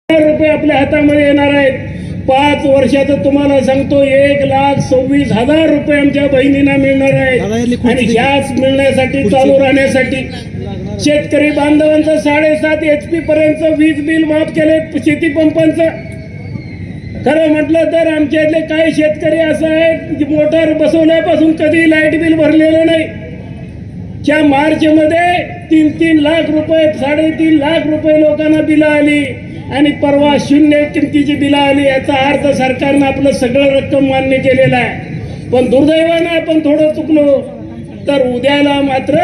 रुपये आपल्या हातामध्ये येणार आहेत. 5 वर्षाचं तुम्हाला सांगतो 1,26,000 रुपये आमच्या बहिणींना मिळणार आहेत. आणि ह्याच मिळण्यासाठी चालू राहण्यासाठी शेतकरी बांधवांचं 7.5 HP पर्यंत वीज बिल माफ केले शेती पंपांचं. खरं म्हटलं तर आमच्यातले काही शेतकरी असं आहेत की मोटार बसवल्यापासून कधी लाईट बिल भरलेलं नाही. च्या मार्चमध्ये 3-3 लाख रुपये 3.5 लाख रुपये लोकांना बिलं आली आणि परवा 0 किमतीची बिलं आली. याचा अर्थ सरकारनं आपलं सगळं रक्कम मान्य केलेलं आहे. पण दुर्दैवानं आपण थोडं चुकलो तर उद्याला मात्र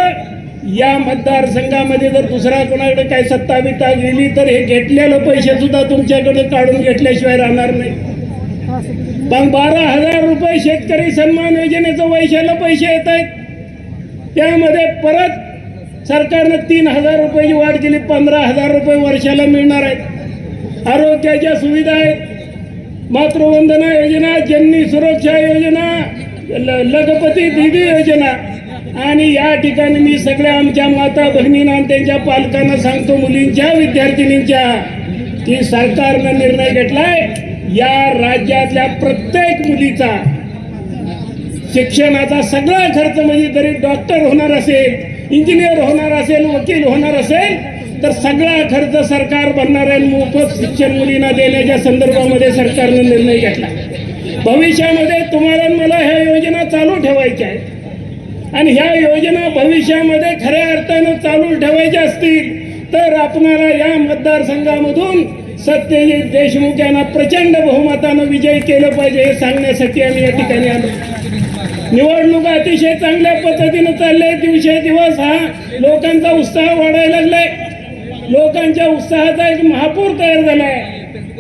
या मतदारसंघामध्ये जर दुसरा कोणाकडे काही सत्ता बित्ता गेली तर हे घेतलेलं पैसे सुद्धा तुमच्याकडे काढून घेतल्याशिवाय राहणार नाही. पण 12,000 रुपये शेतकरी सन्मान योजनेचं वैशाला पैसे येत आहेत. त्यामध्ये परत सरकारनं 3,000 रुपयाची वाढ केली. 15,000 रुपये वर्षाला मिळणार आहेत. आरोग्याच्या सुविधा आहेत. मातृवंदना योजना, जननी सुरक्षा योजना, लखपती दीदी योजना. आणि या ठिकाणी मी सगळ्या आमच्या माता भगिनींना आणि त्यांच्या पालकांना सांगतो, मुलींच्या विद्यार्थिनींच्या, की सरकारनं निर्णय घेतलाय या राज्यातल्या प्रत्येक मुलीचा शिक्षणाचा सगळा खर्च, म्हणजे जरी डॉक्टर होणार असेल, इंजिनियर होणार असेल, वकील होणार असेल तर सगळा खर्च सरकार भरणार आहे. मोफत शिक्षण मुलींना देण्याच्या संदर्भामध्ये सरकारने निर्णय घेतला. भविष्यामध्ये तुम्हाला मला ह्या योजना चालू ठेवायच्या आहेत. आणि ह्या योजना भविष्यामध्ये खऱ्या अर्थानं चालू ठेवायच्या असतील तर आपणाला या मतदारसंघामधून सत्यजित देशमुख यांना प्रचंड बहुमतानं विजयी केलं पाहिजे हे सांगण्यासाठी आम्ही या ठिकाणी आलो. निवडणूक अतिशय चांगल्या पद्धतीनं चालले. दिवसेदिवस हा लोकांचा उत्साह वाढायला लागलाय. लोकांच्या उत्साहाचा एक महापूर तयार झालाय.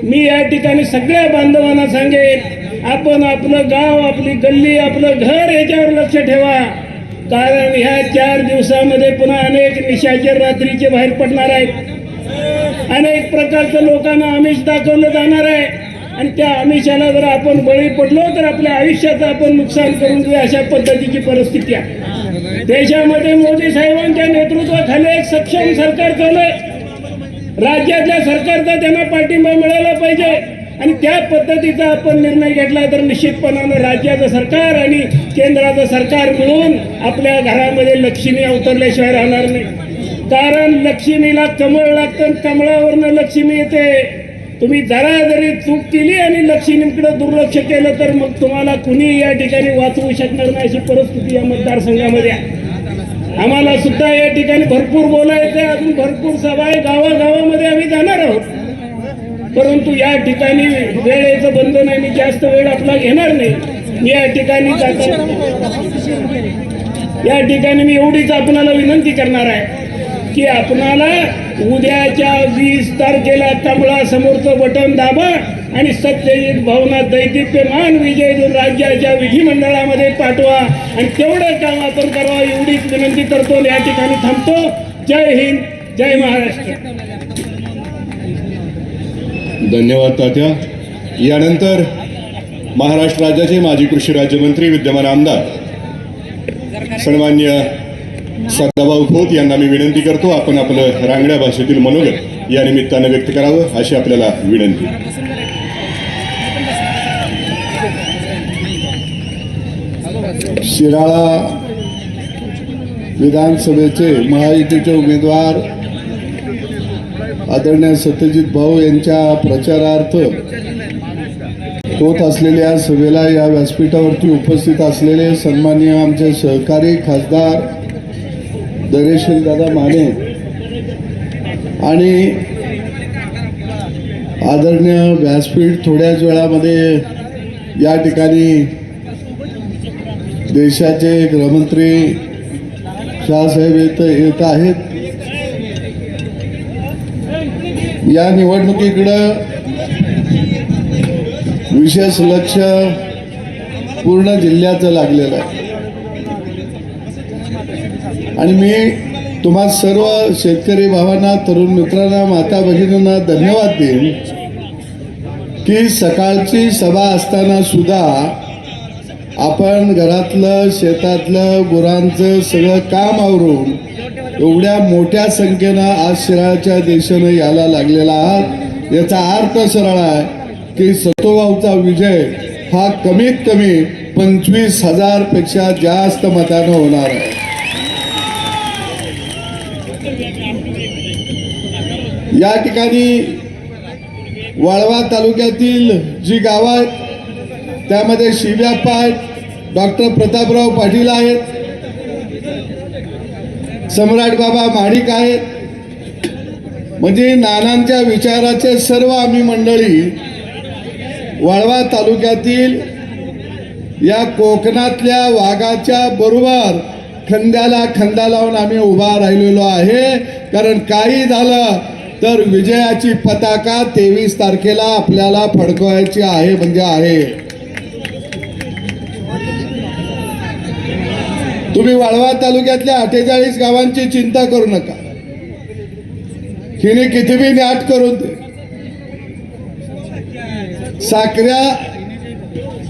मी या ठिकाणी सगळ्या बांधवांना सांगेन, आपण आपलं गाव, आपली गल्ली, आपलं घर याच्यावर लक्ष ठेवा. कारण ह्या 4 दिवसामध्ये पुन्हा अनेक निशाचर रात्रीचे बाहेर पडणार आहेत. अनेक प्रकारचं लोकांना आमिष दाखवलं जाणार आहे. आणि त्या आमिषाला जर आपण बळी पडलो तर आपल्या आयुष्याचं आपण नुकसान करून घेऊ, अशा पद्धतीची परिस्थिती आहे. देशामध्ये मोदी साहेबांच्या नेतृत्वाखाली एक सक्षम सरकार चालू आहे. राज्यातल्या सरकारचा त्यांना पाठिंबा मिळाला पाहिजे. आणि त्या पद्धतीचा आपण निर्णय घेतला तर निश्चितपणानं राज्याचं सरकार आणि केंद्राचं सरकार मिळून आपल्या घरामध्ये लक्ष्मी अवतरल्याशिवाय राहणार नाही. कारण लक्ष्मीला कमळ लागतं, कमळावरनं लक्ष्मी येते. तुम्ही जरा जरी चूक केली आणि लक्ष्मीकडे दुर्लक्ष केलं तर मग तुम्हाला कुणी या ठिकाणी वाचवू शकणार नाही, अशी परिस्थिती या मतदारसंघामध्ये आहे. आम्हाला सुद्धा या ठिकाणी भरपूर बोलायचं आहे. अजून भरपूर सभा आहे, गावागावामध्ये आम्ही जाणार आहोत. परंतु या ठिकाणी वेळेचं बंधन आहे. मी जास्त वेळ आपला घेणार नाही. मी या ठिकाणी मी एवढीच आपणाला विनंती करणार आहे की आपणाला उद्याच्या 20 तारखेला कमळासमोरचं बटन दाबा आणि सत्यजित भावना दैदिप्यमान विजय देऊन राज्याच्या विधिमंडळामध्ये पाठवा. आणि तेवढं काम आपण करावं एवढीच विनंती करतो. या ठिकाणी थांबतो. जय हिंद, जय महाराष्ट्र. धन्यवाद तात्या. यानंतर महाराष्ट्र राज्याचे माजी कृषी राज्यमंत्री विद्यमान आमदार सन्मान्य सदाभाऊ खोत यांना मी विनंती करतो, आपण आपलं रांगड्या भाषेतील मनोगत या निमित्तानं व्यक्त करावं अशी आपल्याला विनंती. शिराळा विधानसभेचे महायुतीचे उमेदवार आदरणीय सत्यजित भाऊ यांच्या प्रचारार्थ होत असलेल्या सभेला या व्यासपीठावरती उपस्थित असलेले सन्माननीय आमचे सहकारी खासदार दादा माने आणि आदरणीय व्यासपीठ थोड्याच वेळामध्ये या ठिकाणी देशाचे गृहमंत्री शहासाहेब येत आहेत. या निवडणुकीकडं विशेष लक्ष पूर्ण जिल्ह्याचं लागलेलं आहे. आणि मी तुम्हा सर्व शेतकरी भावांना, तरुण मित्रांना, माता भगिनींना धन्यवाद देईन की सकाळची सभा असताना सुद्धा आपण घरातलं, शेतातलं, गुरांचं सगळं काम आवरून एवढ्या मोठ्या संख्येनं आज शिराळ्याच्या दिशेनं यायला लागलेला आहात. याचा अर्थ सरळ आहे की सतोबाऊचा विजय हा कमीत कमी 25,000 पेक्षा जास्त मतानं होणार आहे. या ठिकाणी वाळवा तालुक्यातील जी गावं आहेत त्यामध्ये शिव्याप्पा आहेत, डॉक्टर प्रतापराव पाटील आहेत, सम्राट बाबा माडिक आहेत. म्हणजे नानांच्या विचाराचे सर्व आम्ही मंडळी वाळवा तालुक्यातील या कोकणातल्या वाघाच्या बरोबर खांद्याला खांदा लावून आम्ही उभा राहिलेलो आहे. कारण काही झालं तर विजयाची पताका 23 तारखेला आपल्याला फडकवायची आहे म्हणजे आहे. तुम्ही वाळवा तालुक्यातल्या 48 गावांची चिंता करू नका. हिने किती बी नाट करून दे, साखऱ्या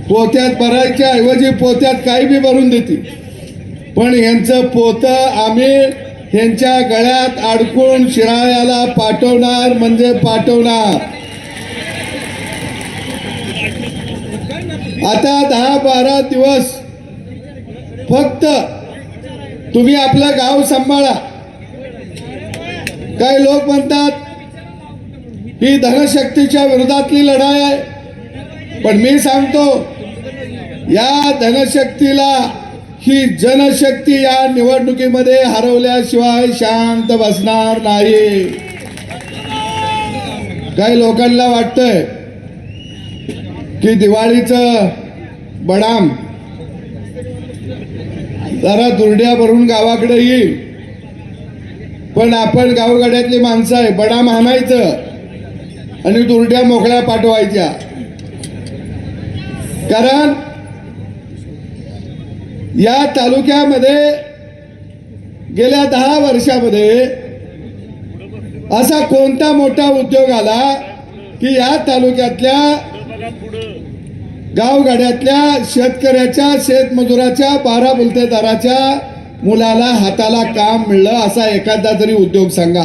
पोत्यात भरायच्या ऐवजी पोत्यात काही बी भरून देते, पण यांचं पोत आम्ही यांच्या गळ्यात अडकून शिराळ्याला पाठवणार म्हणजे पाठवणार. आता 10-12 दिवस फक्त तुम्ही आपलं गाव सांभाळा. काही लोक म्हणतात ही धनशक्तीच्या विरोधातली लढाई आहे, पण मी सांगतो या धनशक्तीला ही जनशक्ती या निवडणुकीमध्ये हरवल्याशिवाय शांत बसणार नाही. काही लोकांना वाटतंय की दिवाळीचं बडाम जरा दुर्ड्या भरून गावाकडे येईल, पण आपण गावगाड्यातली माणसं आहे, बडाम हाणायचं आणि दुर्ड्या मोकळ्या पाठवायच्या. कारण या तालुक्यामध्ये गेल्या 10 वर्षामध्ये असा कोणता मोठा उद्योग आला की या तालुक्यातल्या गावगाड्यातल्या शेतकऱ्याच्या शेतमजुराच्या 12 बुलतेदाराच्या मुलाला हाताला काम मिळलं असा एखादा तरी उद्योग सांगा.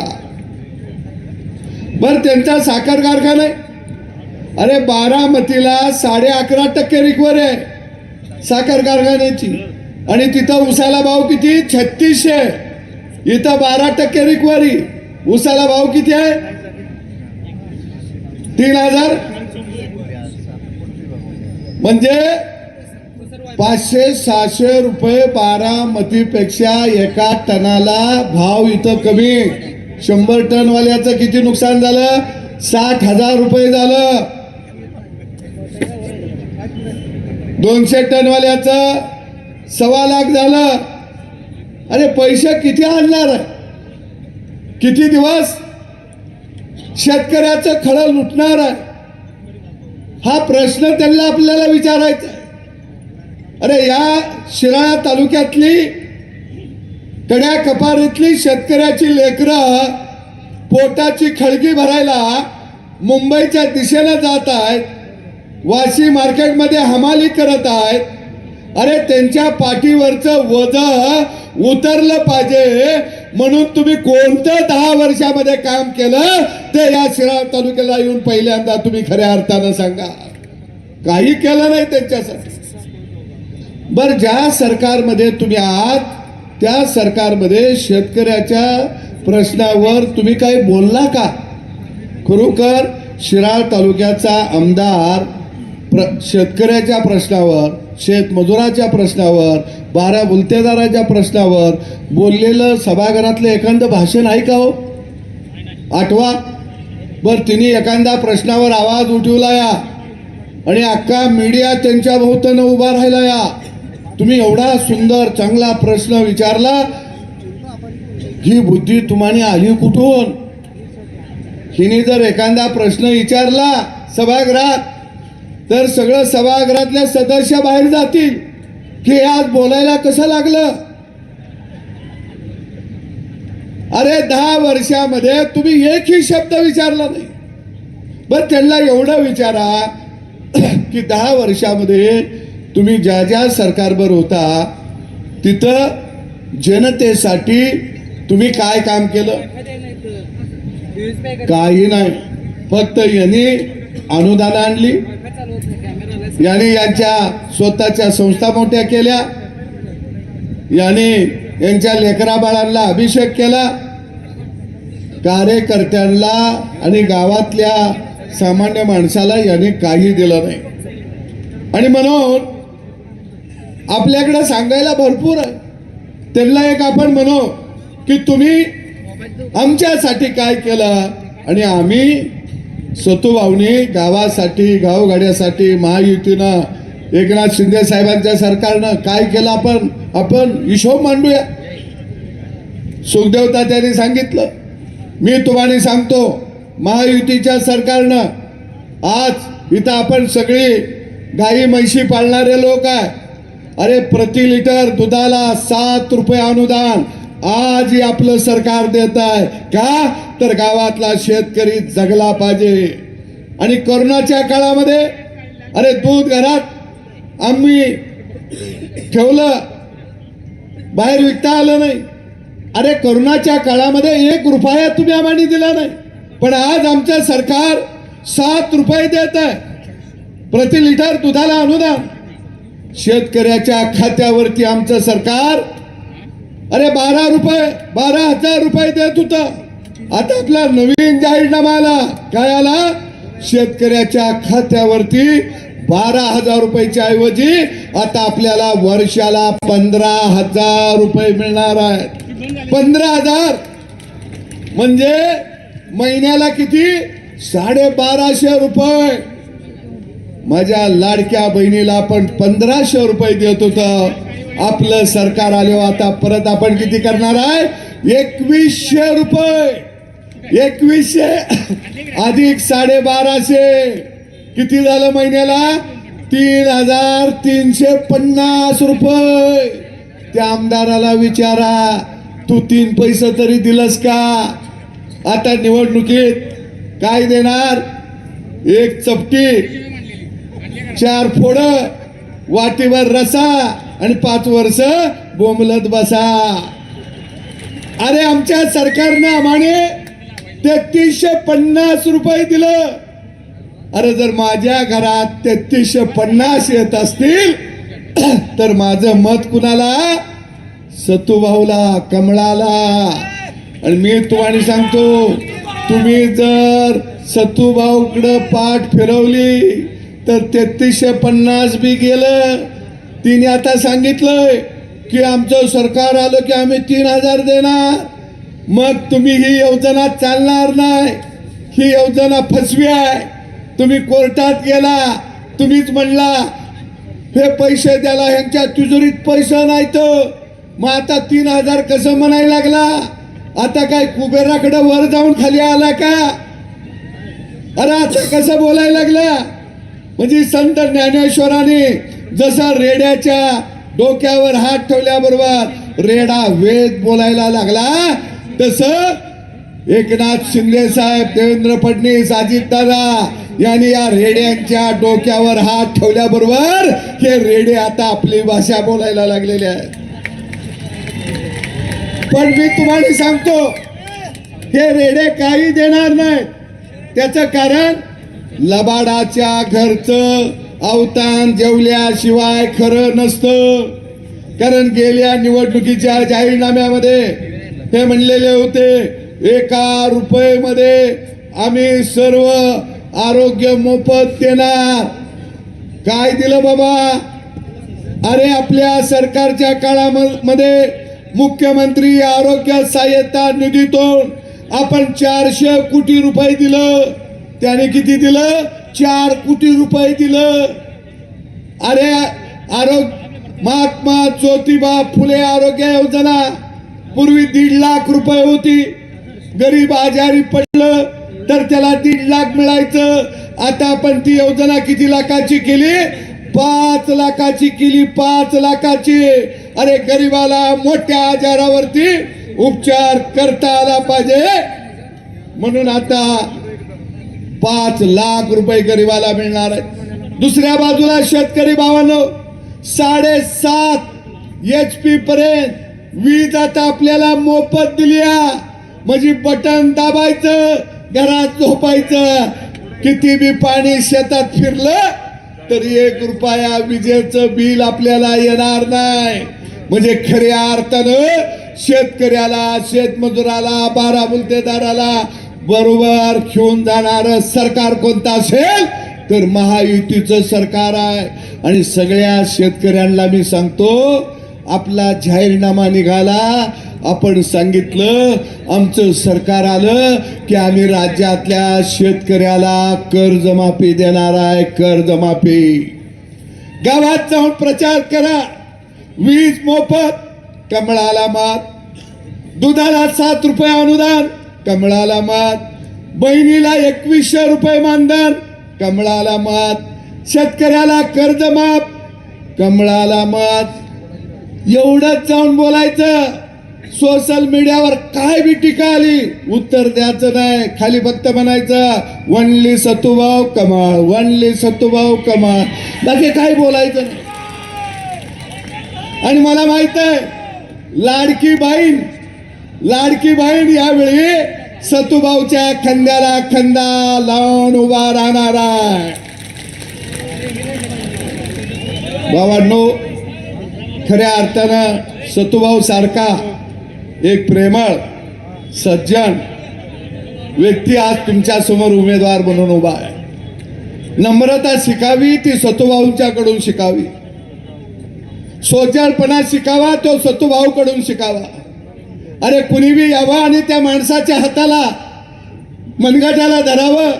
बर त्यांचा साखर कारखाना आहे, अरे बारामतीला 11.5% रिकव्हरी आहे साखर कारखान्याची, आणि तिथं उसाला भाव किती 3600, इथं 12% रिकव्हरी. उसाला भाव किती आहे 3000, म्हणजे 500-600 रुपये बारामतीपेक्षा एका टनाला भाव इथं कमी. 100 टन वाल्याचं किती नुकसान झालं 60,000 रुपये झालं. 200 टन वाल्याचं 1.25 लाख झालं. अरे पैसे किती आणणार आहे, किती दिवस शेतकऱ्याचं खळं लुटणार आहे, हा प्रश्न त्यांना आपल्याला विचारायचा आहे. अरे या शिराळा तालुक्यातली कड्या कपारीतली शेतकऱ्याची लेकरं पोटाची खळगी भरायला मुंबईच्या दिशेनं जात आहेत, वाशी मार्केटमध्ये हमाली करत आहेत. अरे त्यांच्या पाठीवरचं वजन उतरलं पाहिजे म्हणून तुम्ही कोणतं 10 वर्षामध्ये काम केलं ते या शिराळा तालुक्याला येऊन पहिल्यांदा तुम्ही खऱ्या अर्थानं सांगा. काही केलं नाही त्यांच्यासाठी. बर ज्या सरकारमध्ये तुम्ही आहात त्या सरकारमध्ये शेतकऱ्याच्या प्रश्नावर तुम्ही काही बोलला का? खरोखर शिराळा तालुक्याचा आमदार शेतकऱ्याच्या प्रश्नावर, शेतमजुराच्या प्रश्नावर, 12 बुलतेदाराच्या प्रश्नावर बोललेलं सभागृहातलं एखादं भाषण आहे का हो? आठवा. बर तिने एखाद्या प्रश्नावर आवाज उठवला या आणि अख्खा मीडिया त्यांच्या भोवतानं उभा राहिला या. तुम्ही एवढा सुंदर चांगला प्रश्न विचारला, ही बुद्धी तुम्हाला आली कुठून? हिने जर एखादा प्रश्न विचारला सभागृहात तर सगळं सभागृहातल्या सदस्य बाहेर जातील की आज बोलायला कसं लागलं. अरे 10 वर्षामध्ये तुम्ही एकही शब्द विचारला नाही. बर त्यांना एवढं विचारा की 10 वर्षामध्ये तुम्ही ज्या ज्या सरकारवर होता तिथं जनतेसाठी तुम्ही काय काम केलं? काही नाही. फक्त यांनी अनुदान आणली, यांनी यांच्या स्वतःच्या संस्था मोठ्या केल्या, यांनी यांच्या लेकरा बाळांना अभिषेक केला, कार्यकर्त्यांना आणि गावातल्या सामान्य माणसाला यांनी काही दिलं नाही. आणि म्हणून आपल्याकडे सांगायला भरपूर आहे. त्यांना एक आपण म्हणू की तुम्ही आमच्यासाठी काय केलं, आणि आम्ही सतुभाऊनी गावासाठी, गावगाड्यासाठी, महायुतीनं, एकनाथ शिंदे साहेबांच्या सरकारनं काय केलं आपण हिशोब मांडूया. सुखदेव तात्यांनी सांगितलं, मी तुम्हाला सांगतो, महायुतीच्या सरकारनं आज इथं आपण सगळी गाई म्हैशी पाळणारे लोक आहे. अरे प्रति लिटर दुधाला 7 रुपये अनुदान आज हे आपलं सरकार देत आहे. का तर गावातला शेतकरी जगला पाहिजे. आणि कोरोनाच्या काळामध्ये अरे दूध घरात आम्ही ठेवलं, बाहेर विकता आलं नाही. अरे कोरोनाच्या काळामध्ये 1 रुपया तुम्ही आम्हाला दिला नाही, पण आज आमचं सरकार 7 रुपये देत आहे प्रति लिटर दुधाला अनुदान. शेतकऱ्याच्या खात्यावरती आमचं सरकार अरे 12,000 रुपये देत होतं. आता आपला नवीन जाहीरनामा आला, काय आला? शेतकऱ्याच्या खात्यावरती 12,000 रुपयाच्या ऐवजी आता आपल्याला वर्षाला 15,000 रुपये मिळणार आहेत. 15,000 म्हणजे महिन्याला किती? 1250 रुपये. माझ्या लाडक्या बहिणीला आपण 1,500 रुपये देत होतं. आपलं सरकार आल्यावर आता परत आपण किती करणार आहे? 2,100 रुपये. 2,100 अधिक 1250 किती झालं महिन्याला? 3,350 रुपये. त्या आमदाराला विचारा, तू 3 पैसे तरी दिलंस का? आता निवडणुकीत काय देणार? 1 चपटी, 4 फोडं, वाटीवर रसा आणि 5 वर्ष बोंबलत बसा. अरे आमच्या सरकारनं आम्हाने 3,350 रुपये दिलं. अरे जर माझ्या घरात 3,350 येत असतील तर माझं मत कुणाला? सतुभाऊला, कमळाला. आणि मी तुम्हाला सांगतो, तुम्ही जर सतुभाऊकडं पाठ फिरवली तर 3,350 बी गेलं. तिने आता सांगितलंय की आमचं सरकार आलं की आम्ही 3,000 देणार. मग तुम्ही ही योजना चालणार नाही. ही योजना फसवी आहे. तुम्ही कोर्टात गेला, तुम्हीच म्हणला हे पैसे द्यायला ह्यांच्या तिजोरीत पैसे नाहीत. मग आता 3,000 कसं म्हणायला लागला? आता काय कुबेराकडे वर जाऊन खाली आला का? अरे आता कसं बोलायला लागला? म्हणजे संत ज्ञानेश्वरांनी जसं रेड्याच्या डोक्यावर हात ठेवल्याबरोबर रेडा वेद बोलायला लागला, तसं एकनाथ शिंदे साहेब, देवेंद्र फडणवीस, अजितदादा यांनी या रेड्यांच्या डोक्यावर हात ठेवल्याबरोबर हे रेडे आता आपली भाषा बोलायला लागलेले आहेत. पण मी तुम्हाला सांगतो, हे रेडे काही देणार नाही. त्याचं कारण लबाडाच्या घरचं अवतान जेवल्याशिवाय खरं नसतं. कारण गेल्या निवडणुकीच्या जाहीरनाम्यामध्ये हे म्हणलेले होते, 1 रुपयेमध्ये आम्ही सर्व आरोग्य मोफत देणार. काय दिलं बाबा? अरे आपल्या सरकारच्या काळामध्ये मुख्यमंत्री आरोग्य सहाय्यता निधीतून आपण 400 कोटी रुपये दिलं. त्याने किती दिलं? 4 कोटी रुपये दिलं. अरे महात्मा ज्योतिबा फुले आरोग्य योजना पूर्वी 1.5 लाख रुपये होती. गरीब आजारी पडलं तर त्याला 1.5 लाख मिळायचं. आता आपण ती योजना किती लाखाची केली? 5 लाखाची केली. 5 लाखाची. अरे गरीबाला मोठ्या आजारावरती उपचार करता आला पाहिजे म्हणून आता 5 लाख रुपये गरीबाला मिळणार आहे. दुसऱ्या बाजूला शेतकरी भावांनो, 7.5 HP पर्यंत वीज आता आपल्याला मोफत दिली. म्हणजे बटन दाबायचं घरात झोपायचं. किती बी पाणी शेतात फिरलं तरी 1 रुपया विजेचं बिल आपल्याला येणार नाही. म्हणजे खऱ्या अर्थानं शेतकऱ्याला, शेतमजुराला, बारामुलतेदाराला बरोबर घेऊन जाणारं सरकार कोणतं असेल तर महायुतीचं सरकार आहे. आणि सगळ्या शेतकऱ्यांना मी सांगतो, आपला जाहीरनामा निघाला, आपण सांगितलं आमचं सरकार आलं की आम्ही राज्यातल्या शेतकऱ्याला कर्जमाफी देणार आहे. कर्जमाफी. गावात जाऊन प्रचार करा. वीज मोफत, कमळाला मात. दुधाला 7 रुपये अनुदान, कमळाला मात. बहिणीला 2100 रुपये मानधन, कमळाला मात. शेतकऱ्याला कर्ज माफ, कमळाला मात. एवढंच जाऊन बोलायचं. सोशल मीडियावर काय बी टीका आली उत्तर द्यायचं नाही. खाली फक्त म्हणायचं वनली सतुभाऊ कमाल, वनली सतुभाऊ कमाल. बाकी काय बोलायचं नाही. आणि मला माहित आहे लाडकी बहीण यावेळी सतुभाऊच्या खांद्याला खांदा लावून उभा राहणार आहे. बाबांनो, खऱ्या अर्थानं सतुभाऊ सारखा एक प्रेमळ सज्जन व्यक्ती आज तुमच्या समोर उमेदवार म्हणून उभा आहे. नम्रता शिकावी ती सतुभाऊंच्याकडून शिकावी. सोजळपणा शिकावा तो सतुभाऊकडून शिकावा. अरे कुणी बी यावं आणि त्या माणसाच्या हाताला मनगटाला धरावं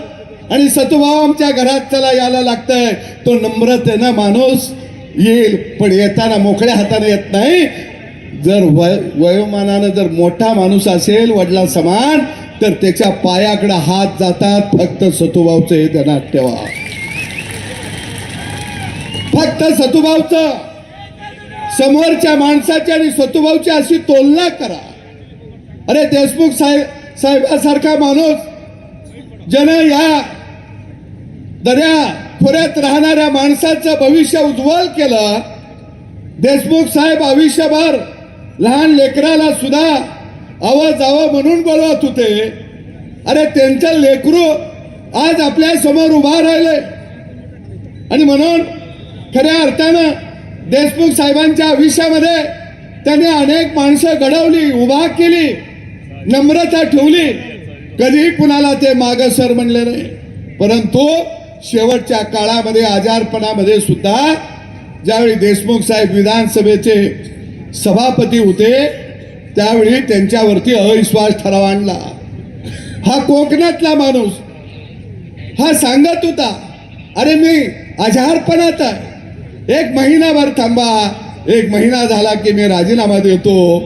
आणि सतुभाऊ आमच्या घरात चला यायला लागतंय. तो नम्रतेनं माणूस येईल, पण येताना मोकळ्या हाताने येत नाही. जर वयोमानानं जर मोठा माणूस असेल वडिला समान तर त्याच्या पायाकडे हात जातात. फक्त सतुभाऊचं हे ध्यानात ठेवा. फक्त सतुभाऊचं समोरच्या माणसाची आणि सतुभाऊची अशी तुलना करा. अरे देशमुख साहेबासारखा माणूस ज्यानं या दर्या खोऱ्यात राहणाऱ्या माणसाचं भविष्य उज्ज्वल केलं. देशमुख साहेब आयुष्यभर लहान लेकराला सुद्धा जावं म्हणून बोलवत होते. अरे त्यांचं लेकरू आज आपल्या समोर उभा राहिले. आणि म्हणून खऱ्या अर्थानं देशमुख साहेबांच्या आयुष्यामध्ये त्यांनी अनेक माणसं घडवली, उभा केली, नम्रता ठेवली. कधी कुणाला ते मागसर म्हणले नाही. परंतु शेवटच्या काळामध्ये आजारपणामध्ये सुद्धा ज्यावेळी देशमुख साहेब विधानसभेचे सभापती होते त्यावेळी त्यांच्यावरती अविश्वास ठराव आणला. हा कोकणातला माणूस हा सांगत होता, अरे मी आजारपणात आहे, 1 महिनाभर थांबा. 1 महिना झाला की मी राजीनामा देतो.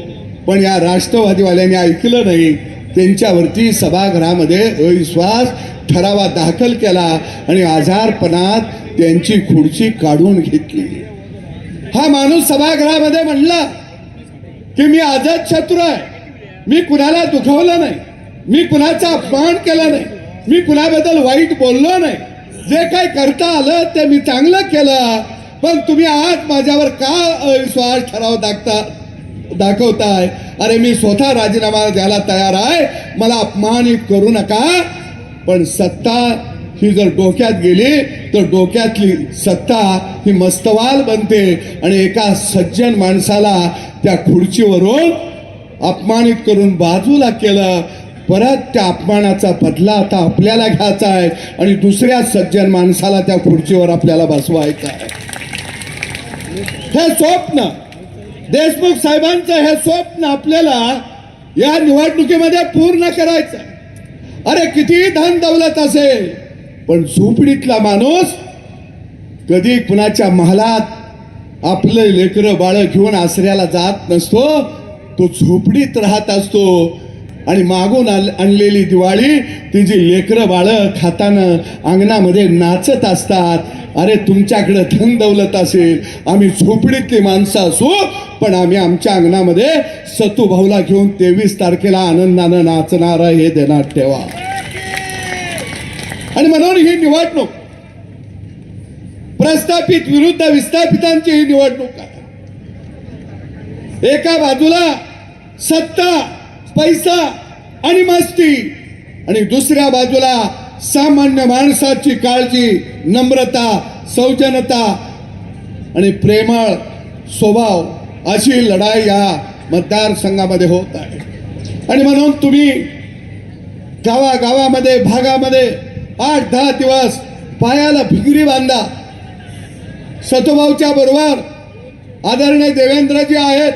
पण या राष्ट्रवादीवाल्यांनी ऐकलं नाही. त्यांच्यावरती सभागृहामध्ये अविश्वास ठरावा दाखल केला आणि आजारपणात त्यांची खुर्ची काढून घेतली. हा माणूस सभागृहामध्ये म्हणला की मी आझाद शत्रू आहे, मी कुणाला दुखावलं नाही, मी कुणाचा अपमान केला नाही, मी कुणाबद्दल वाईट बोललो नाही, जे काही करता आलं ते मी चांगलं केलं. पण तुम्ही आज माझ्यावर का अविश्वास ठराव दाखवताय. अरे मी स्वतः राजीनामा द्यायला तयार आहे, मला अपमानित करू नका. पण सत्ता ही जर डोक्यात गेली तर डोक्यातली सत्ता ही मस्तवाल बनते आणि एका सज्जन माणसाला त्या खुर्चीवरून अपमानित करून बाजूला केलं. परत त्या अपमानाचा बदला आता आपल्याला घ्यायचा आहे आणि दुसऱ्या सज्जन माणसाला त्या खुर्चीवर आपल्याला बसवायचं आहे. हे स्वप्न देशमुख साहेबांचं, हे स्वप्न आपल्याला या निवडणुकीमध्ये पूर्ण करायचं. अरे किती धन दौलत असेल पण झोपडीतला माणूस कधी कुणाच्या महालात आपलं लेकरं बाळ घेऊन आसऱ्याला जात नसतो. तो झोपडीत राहत असतो आणि मागून आणलेली दिवाळी तिची लेकरं बाळ खाताना अंगणामध्ये नाचत असतात. अरे तुमच्याकडे धन दौलत असेल, आम्ही झोपडीतली माणसं असू, पण आम्ही आमच्या अंगणामध्ये सतुभाऊला घेऊन 23 तारखेला आनंदानं नाचणार आहे, हे ध्यानात ठेवा. आणि म्हणून ही निवडणूक प्रस्थापित विरुद्ध विस्थापितांची ही निवडणूक आहे. एका बाजूला सत्ता, पैसा आणि मस्ती, आणि दुसऱ्या बाजूला सामान्य माणसाची काळजी, नम्रता, सौजन्यता आणि प्रेमळ स्वभाव अशी लढाई या मतदारसंघामध्ये होत आहे. आणि म्हणून तुम्ही गावागावामध्ये, भागामध्ये 8-10 दिवस पायाला भिगरी बांधा. सतुभाऊच्या बरोबर आदरणीय देवेंद्रजी आहेत.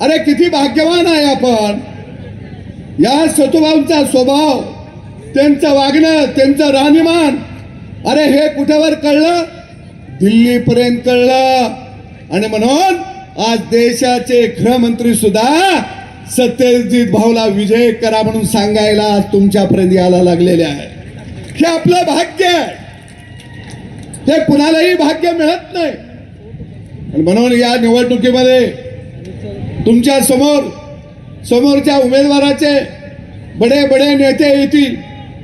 अरे किती भाग्यवान आहे आपण. या सतुभाऊंचा स्वभाव, त्यांचं वागणं, त्यांचं राहणीमान, अरे हे कुठेवर कळलं? दिल्लीपर्यंत कळलं. आणि म्हणून आज देशाचे गृहमंत्री सुद्धा सत्यजित भाऊला विजय करा म्हणून सांगायला आज तुमच्यापर्यंत यायला लागलेले आहे. हे आपलं भाग्य आहे. हे कुणालाही भाग्य मिळत नाही. आणि म्हणून या निवडणुकीमध्ये तुमच्या समोरच्या उमेदवाराचे बडे बडे नेते येतील.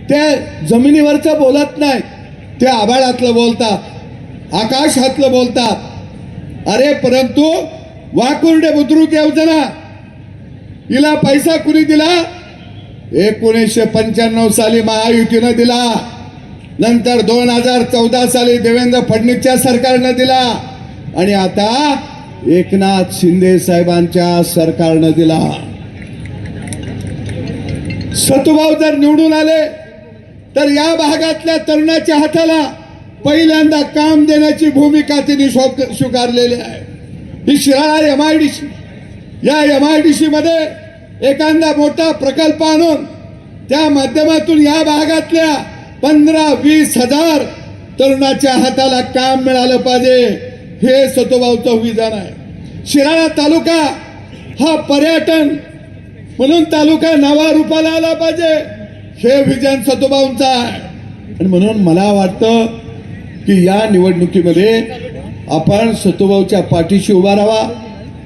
ते जमिनीवरचं बोलत नाही, ते आभाळातलं बोलतात, आकाशातलं बोलतात. अरे परंतु वाकुर्डे बुद्रुक योजना हिला पैसा कुणी दिला? 1995 साली महायुतीनं दिला. नंतर 2014 साली देवेंद्र फडणवीसच्या सरकारनं दिला. आणि आता एकनाथ शिंदे साहेबांच्या सरकारनं दिला. सतुभाऊ जर निवडून आले तर या भागातल्या तरुणाच्या हाताला पहिल्यांदा काम देण्याची भूमिका त्यांनी स्वीकारलेली आहे. ही शिराळा MIDC, या MIDC मध्ये एखादा मोठा प्रकल्प आणून त्या माध्यमातून या भागातल्या 15-20 हजार तरुणाच्या हाताला काम मिळालं पाहिजे. हे सतुभाऊचं विधान आहे. शिराळा तालुका हा पर्यटन म्हणून तालुका नावारूपाला आला पाहिजे, हे विजन सतुभाऊंचं आहे. आणि म्हणून मला वाटतं की या निवडणुकीमध्ये आपण सतुभाऊच्या पाठीशी उभा राहावा.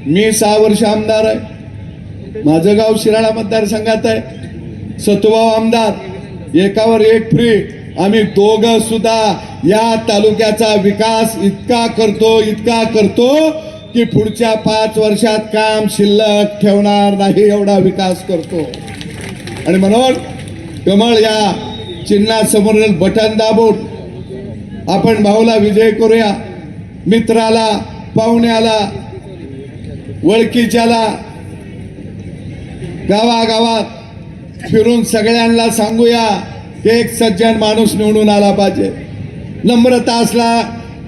मी 6 वर्ष आमदार आहे. माझं गाव शिराळा मतदारसंघात आहे. सतुभाऊ आमदार, एकावर एक फ्री. आम्ही दोघं सुद्धा या तालुक्याचा विकास इतका करतो की पुढच्या 5 वर्षात काम शिल्लक ठेवणार नाही एवढा विकास करतो. आणि म्हणून कमळ या चिन्हासमोरील बटन दाबून आपण भाऊला विजय करूया. मित्राला, पाहुण्याला, ओळखीच्याला गावागावात फिरून सगळ्यांना सांगूया की एक सज्जन माणूस निवडून आला पाहिजे, नम्रता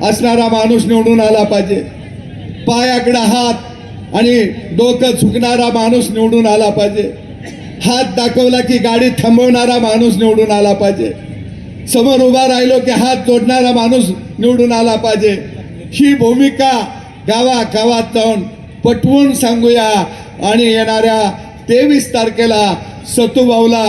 असणारा माणूस निवडून आला पाहिजे, पायाकडे हात आणि डोकं झुकणारा माणूस निवडून आला पाहिजे, हात दाखवला की गाडी थांबवणारा माणूस निवडून आला पाहिजे, समोर उभा राहिलो की हात जोडणारा माणूस निवडून आला पाहिजे. ही भूमिका गावागावात जाऊन पटवून सांगूया. आणि येणाऱ्या 23 तारखेला सतुभाऊला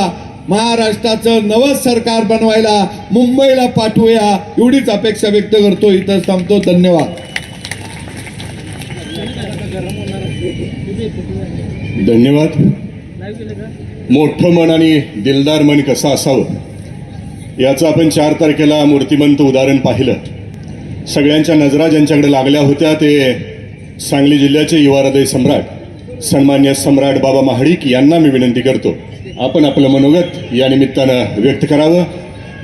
महाराष्ट्राचं नवं सरकार बनवायला मुंबईला पाठवूया, एवढीच अपेक्षा व्यक्त करतो. इथं थांबतो. धन्यवाद. धन्यवाद. मोठं मन आणि दिलदार मन कसं असावं याचं आपण 4 तारखेला मूर्तिमंत उदाहरण पाहिलं. सगळ्यांच्या नजरा ज्यांच्याकडे लागल्या होत्या ते सांगली जिल्ह्याचे युवा हृदय सम्राट सन्मान्य सम्राट बाबा महाडिक यांना मी विनंती करतो, आपण आपलं मनोगत या निमित्तानं व्यक्त करावं.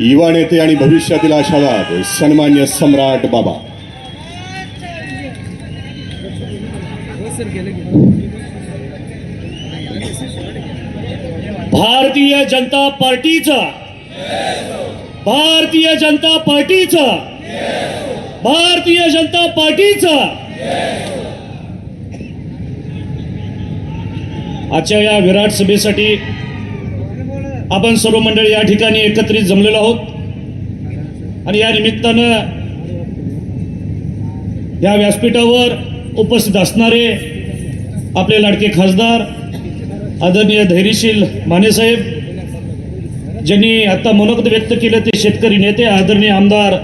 युवा नेते आणि भविष्यातील आशावाद सन्मान्य सम्राट बाबा. भारतीय जनता पार्टीचा, भारतीय जनता पार्टीचा, भारतीय जनता पार्टीचा. आजच्या या विराट सभेसाठी आपण सर्व मंडळी या ठिकाणी एकत्रित जमलेलो आहोत. आणि या निमित्तानं या व्यासपीठावर उपस्थित असणारे आपले लाडके खासदार आदरणीय धैर्यशील मानेसाहेब, ज्यांनी आता मनोगत व्यक्त केलं ते शेतकरी नेते आदरणीय आमदार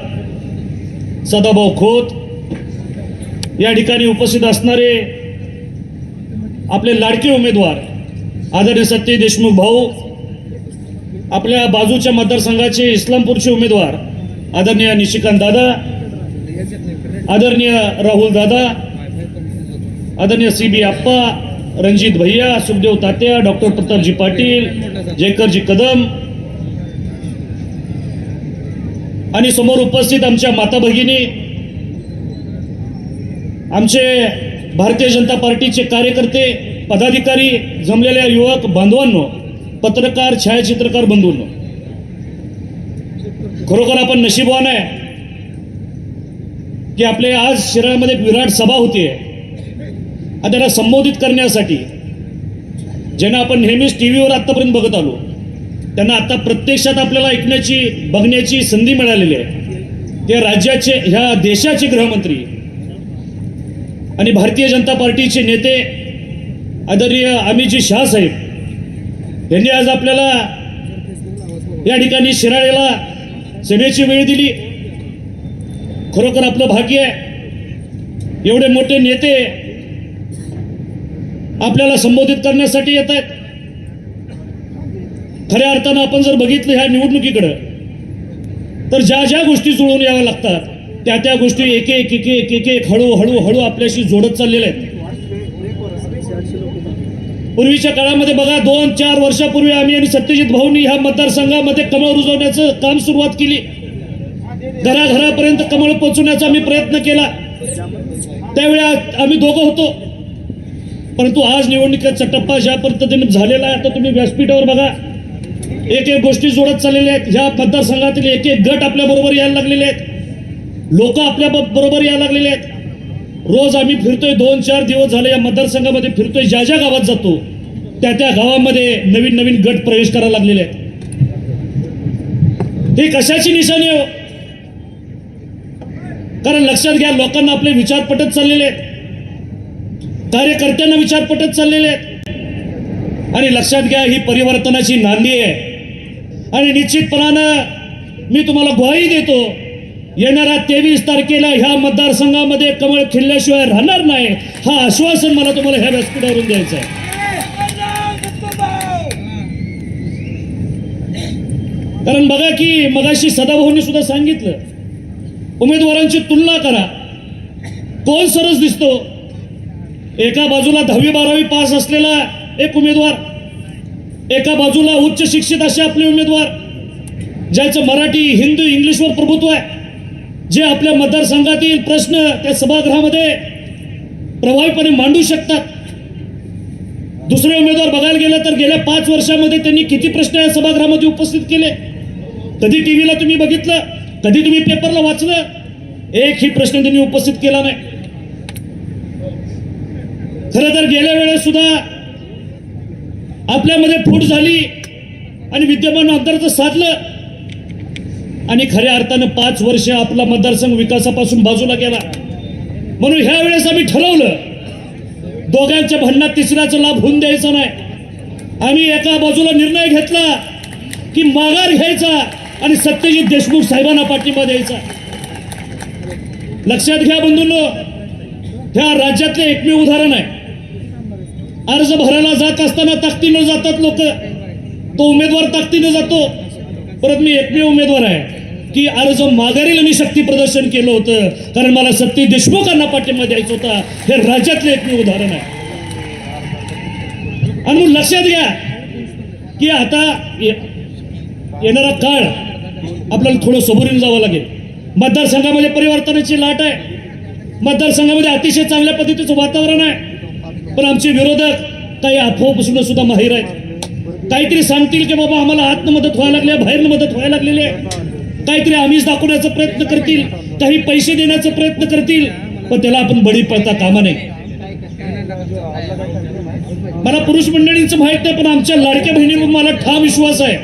सदाभाऊ खोत, या ठिकाणी उपस्थित असणारे आपले लाडके उमेदवार आदरणीय सत्य देशमुख भाऊ, आपल्या बाजूच्या मतदारसंघाचे इस्लामपूरचे उमेदवार आदरणीय निशिकांत दादा, आदरणीय राहुल दादा, आदरणीय CB आप्पा, रणजित भैया, सुखदेव तात्या, डॉक्टर प्रतापजी पाटील, जयकरजी कदम, आणि समोर उपस्थित आमच्या माता भगिनी, आमचे भारतीय जनता पार्टीचे कार्यकर्ते, पदाधिकारी, जमलेल्या युवक बांधवांनो, पत्रकार, छायाचित्रकार बंधूंनो, खरोखर आपण नशीबवान आहे की आपले आज शिराळमध्ये एक विराट सभा होतीये. आणि त्याला संबोधित करण्यासाठी ज्यांना आपण नेहमीच टीव्हीवर आतापर्यंत बघत आलो, त्यांना आता प्रत्यक्षात आपल्याला ऐकण्याची, बघण्याची संधी मिळालेली आहे. ते राज्याचे, ह्या देशाचे गृहमंत्री आणि भारतीय जनता पार्टीचे नेते आदरणीय अमितजी शाह साहेब यांनी आज आपल्याला या ठिकाणी शिराळेला सभेची वेळ दिली. खरोखर आपलं भाग्य आहे, एवढे मोठे नेते आपल्याला संबोधित करण्यासाठी येत आहेत. खऱ्या अर्थानं आपण जर बघितलं ह्या निवडणुकीकडं, तर ज्या ज्या गोष्टी जुळून याव्या लागतात त्या त्या गोष्टी एक एक एक एक एक एक हळू आपल्याशी जोडत चाललेल्या आहेत. पूर्वीच्या काळामध्ये बघा, 2-4 वर्षापूर्वी आम्ही आणि सत्यजित भाऊंनी ह्या मतदारसंघामध्ये कमळ रुजवण्याचं काम सुरुवात केली. घराघरापर्यंत कमळ पोहोचवण्याचा आम्ही प्रयत्न केला. त्यावेळी आम्ही दोघं होतो. परंतु आज निवडणुकीचा टप्पा ज्या पद्धतीने झालेला आहे, आता तुम्ही व्यासपीठावर बघा, एक एक गोष्टी जोडत चाललेल्या आहेत. ह्या मतदारसंघातील एक एक गट आपल्या बरोबर यायला लागलेले आहेत, लोक आपल्या बरोबर यायला लागलेले आहेत. रोज आम्ही फिरतोय, 2-4 दिवस झाले या मतदारसंघामध्ये फिरतोय. ज्या ज्या गावात जातो त्या त्या गावामध्ये नवीन नवीन गट प्रवेश करायला लागलेले आहेत. ही कशाची निशाणी हो? कारण लक्षात घ्या, लोकांना आपले विचार पटत चाललेले आहेत, कार्यकर्त्यांना विचार पटत चाललेले आहेत. आणि लक्षात घ्या, ही परिवर्तनाची नांदी आहे. आणि निश्चितपणानं मी तुम्हाला ग्वाही देतो, येणाऱ्या 23 तारखेला ह्या मतदारसंघामध्ये कमळ खिलल्याशिवाय राहणार नाही. हा आश्वासन मला तुम्हाला ह्या व्यासपीठावरून द्यायचं आहे. कारण बघा की मगाशी सदाभाऊंनी सुद्धा सांगितलं, उमेदवारांची तुलना करा, कोण सरस दिसतो. एका बाजूला 10वी-12वी पास असलेला एक उमेदवार, एका बाजूला उच्च शिक्षित असे आपले उमेदवार, ज्याचं मराठी, हिंदी, इंग्लिशवर प्रभुत्व आहे, जे आपल्या मतदारसंघातील प्रश्न त्या सभागृहामध्ये प्रभावीपणे मांडू शकतात. दुसरे उमेदवार बघायला गेलं तर गेल्या 5 वर्षामध्ये त्यांनी किती प्रश्न या सभागृहामध्ये उपस्थित केले? कधी टीव्हीला तुम्ही बघितलं, कधी तुम्ही पेपरला वाचलं? एकही प्रश्न त्यांनी उपस्थित केला नाही. खरं तर गेल्या वेळेस सुद्धा आपल्यामध्ये फूट झाली आणि विद्यमान अंतराचं साधलं आणि खऱ्या अर्थानं 5 वर्ष आपला मतदारसंघ विकासापासून बाजूला गेला. म्हणून ह्या वेळेस आम्ही ठरवलं, दोघांच्या भांडणात तिसऱ्याचा लाभ होऊन द्यायचा नाही. आम्ही एका बाजूला निर्णय घेतला की माघार घ्यायचा आणि सत्यजित देशमुख साहेबांना पाठिंबा द्यायचा. लक्षात घ्या बंधूंनो, ह्या राज्यातले एकमेव उदाहरण आहे. अर्ज भरायला जात असताना ताकदीनं जातात लोक, तो उमेदवार ताकदीनं जातो. परत मी एकमेव उमेदवार आहे की अर्ज माघारीला मी शक्ती प्रदर्शन केलं होतं, कारण मला सत्यजित देशमुखांना पाठिंबा द्यायचा होता. हे राज्यातले एकमेव उदाहरण आहे. आणि मग लक्षात घ्या की आता येणारा काळ आपल्याला थोडं सबुरीने जावं लागेल. मतदारसंघामध्ये परिवर्तनाची लाट आहे, मतदारसंघामध्ये अतिशय चांगल्या पद्धतीचं वातावरण आहे. पण आमचे विरोधक काही अफवापासून सुद्धा माहीर आहेत. काहीतरी सांगतील की बाबा आम्हाला आतनं मदत व्हायला लागली आहे, बाहेरनं मदत व्हायला लागलेली आहे, काहीतरी आम्हीच दाखवण्याचा प्रयत्न करतील, काही पैसे देण्याचा प्रयत्न करतील. पण त्याला आपण बळी पडता कामा नये. मला पुरुष मंडळींचं माहित नाही, पण आमच्या लाडक्या बहिणीवर मला ठाम विश्वास आहे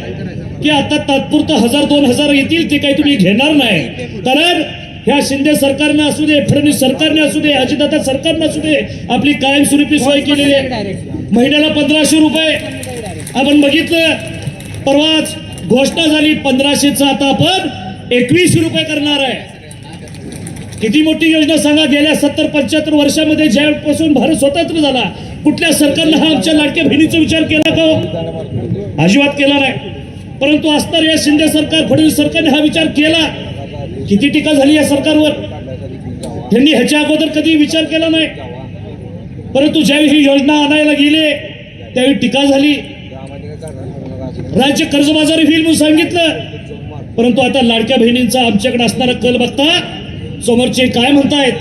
की आता तात्पुरतं 1000-2000 येतील, ते काही तुम्ही घेणार नाही. कारण ह्या शिंदे सरकारने असू दे, फडणवीस सरकारने असू दे, अजितदादा सरकारने असू दे, आपली कायमस्वरूपी सोय केलेली आहे. महिन्याला 1500 रुपये आपण बघितलं, परवाच घोषणा झाली 1500चा आता आपण 2100 रुपये करणार आहे. किती मोठी योजना सांगा. गेल्या 70-75 वर्षामध्ये ज्यापासून भारत स्वतंत्र झाला, कुठल्या सरकारनं हा आमच्या लाडक्या बहिणीचा विचार केला का? अजिबात केला नाही. परंतु असणार या शिंदे सरकार, फडणवीस सरकारने हा विचार केला. किती टीका झाली या सरकारवर. त्यांनी ह्याच्या अगोदर कधी विचार केला नाही. परंतु ज्यावेळी ही योजना आणायला गेले त्यावेळी टीका झाली. राज्य कर्जबाजारी होईल म्हणून सांगितलं. परंतु आता लाडक्या बहिणींचा आमच्याकडे असणारा कल बघता समोरचे काय म्हणतायत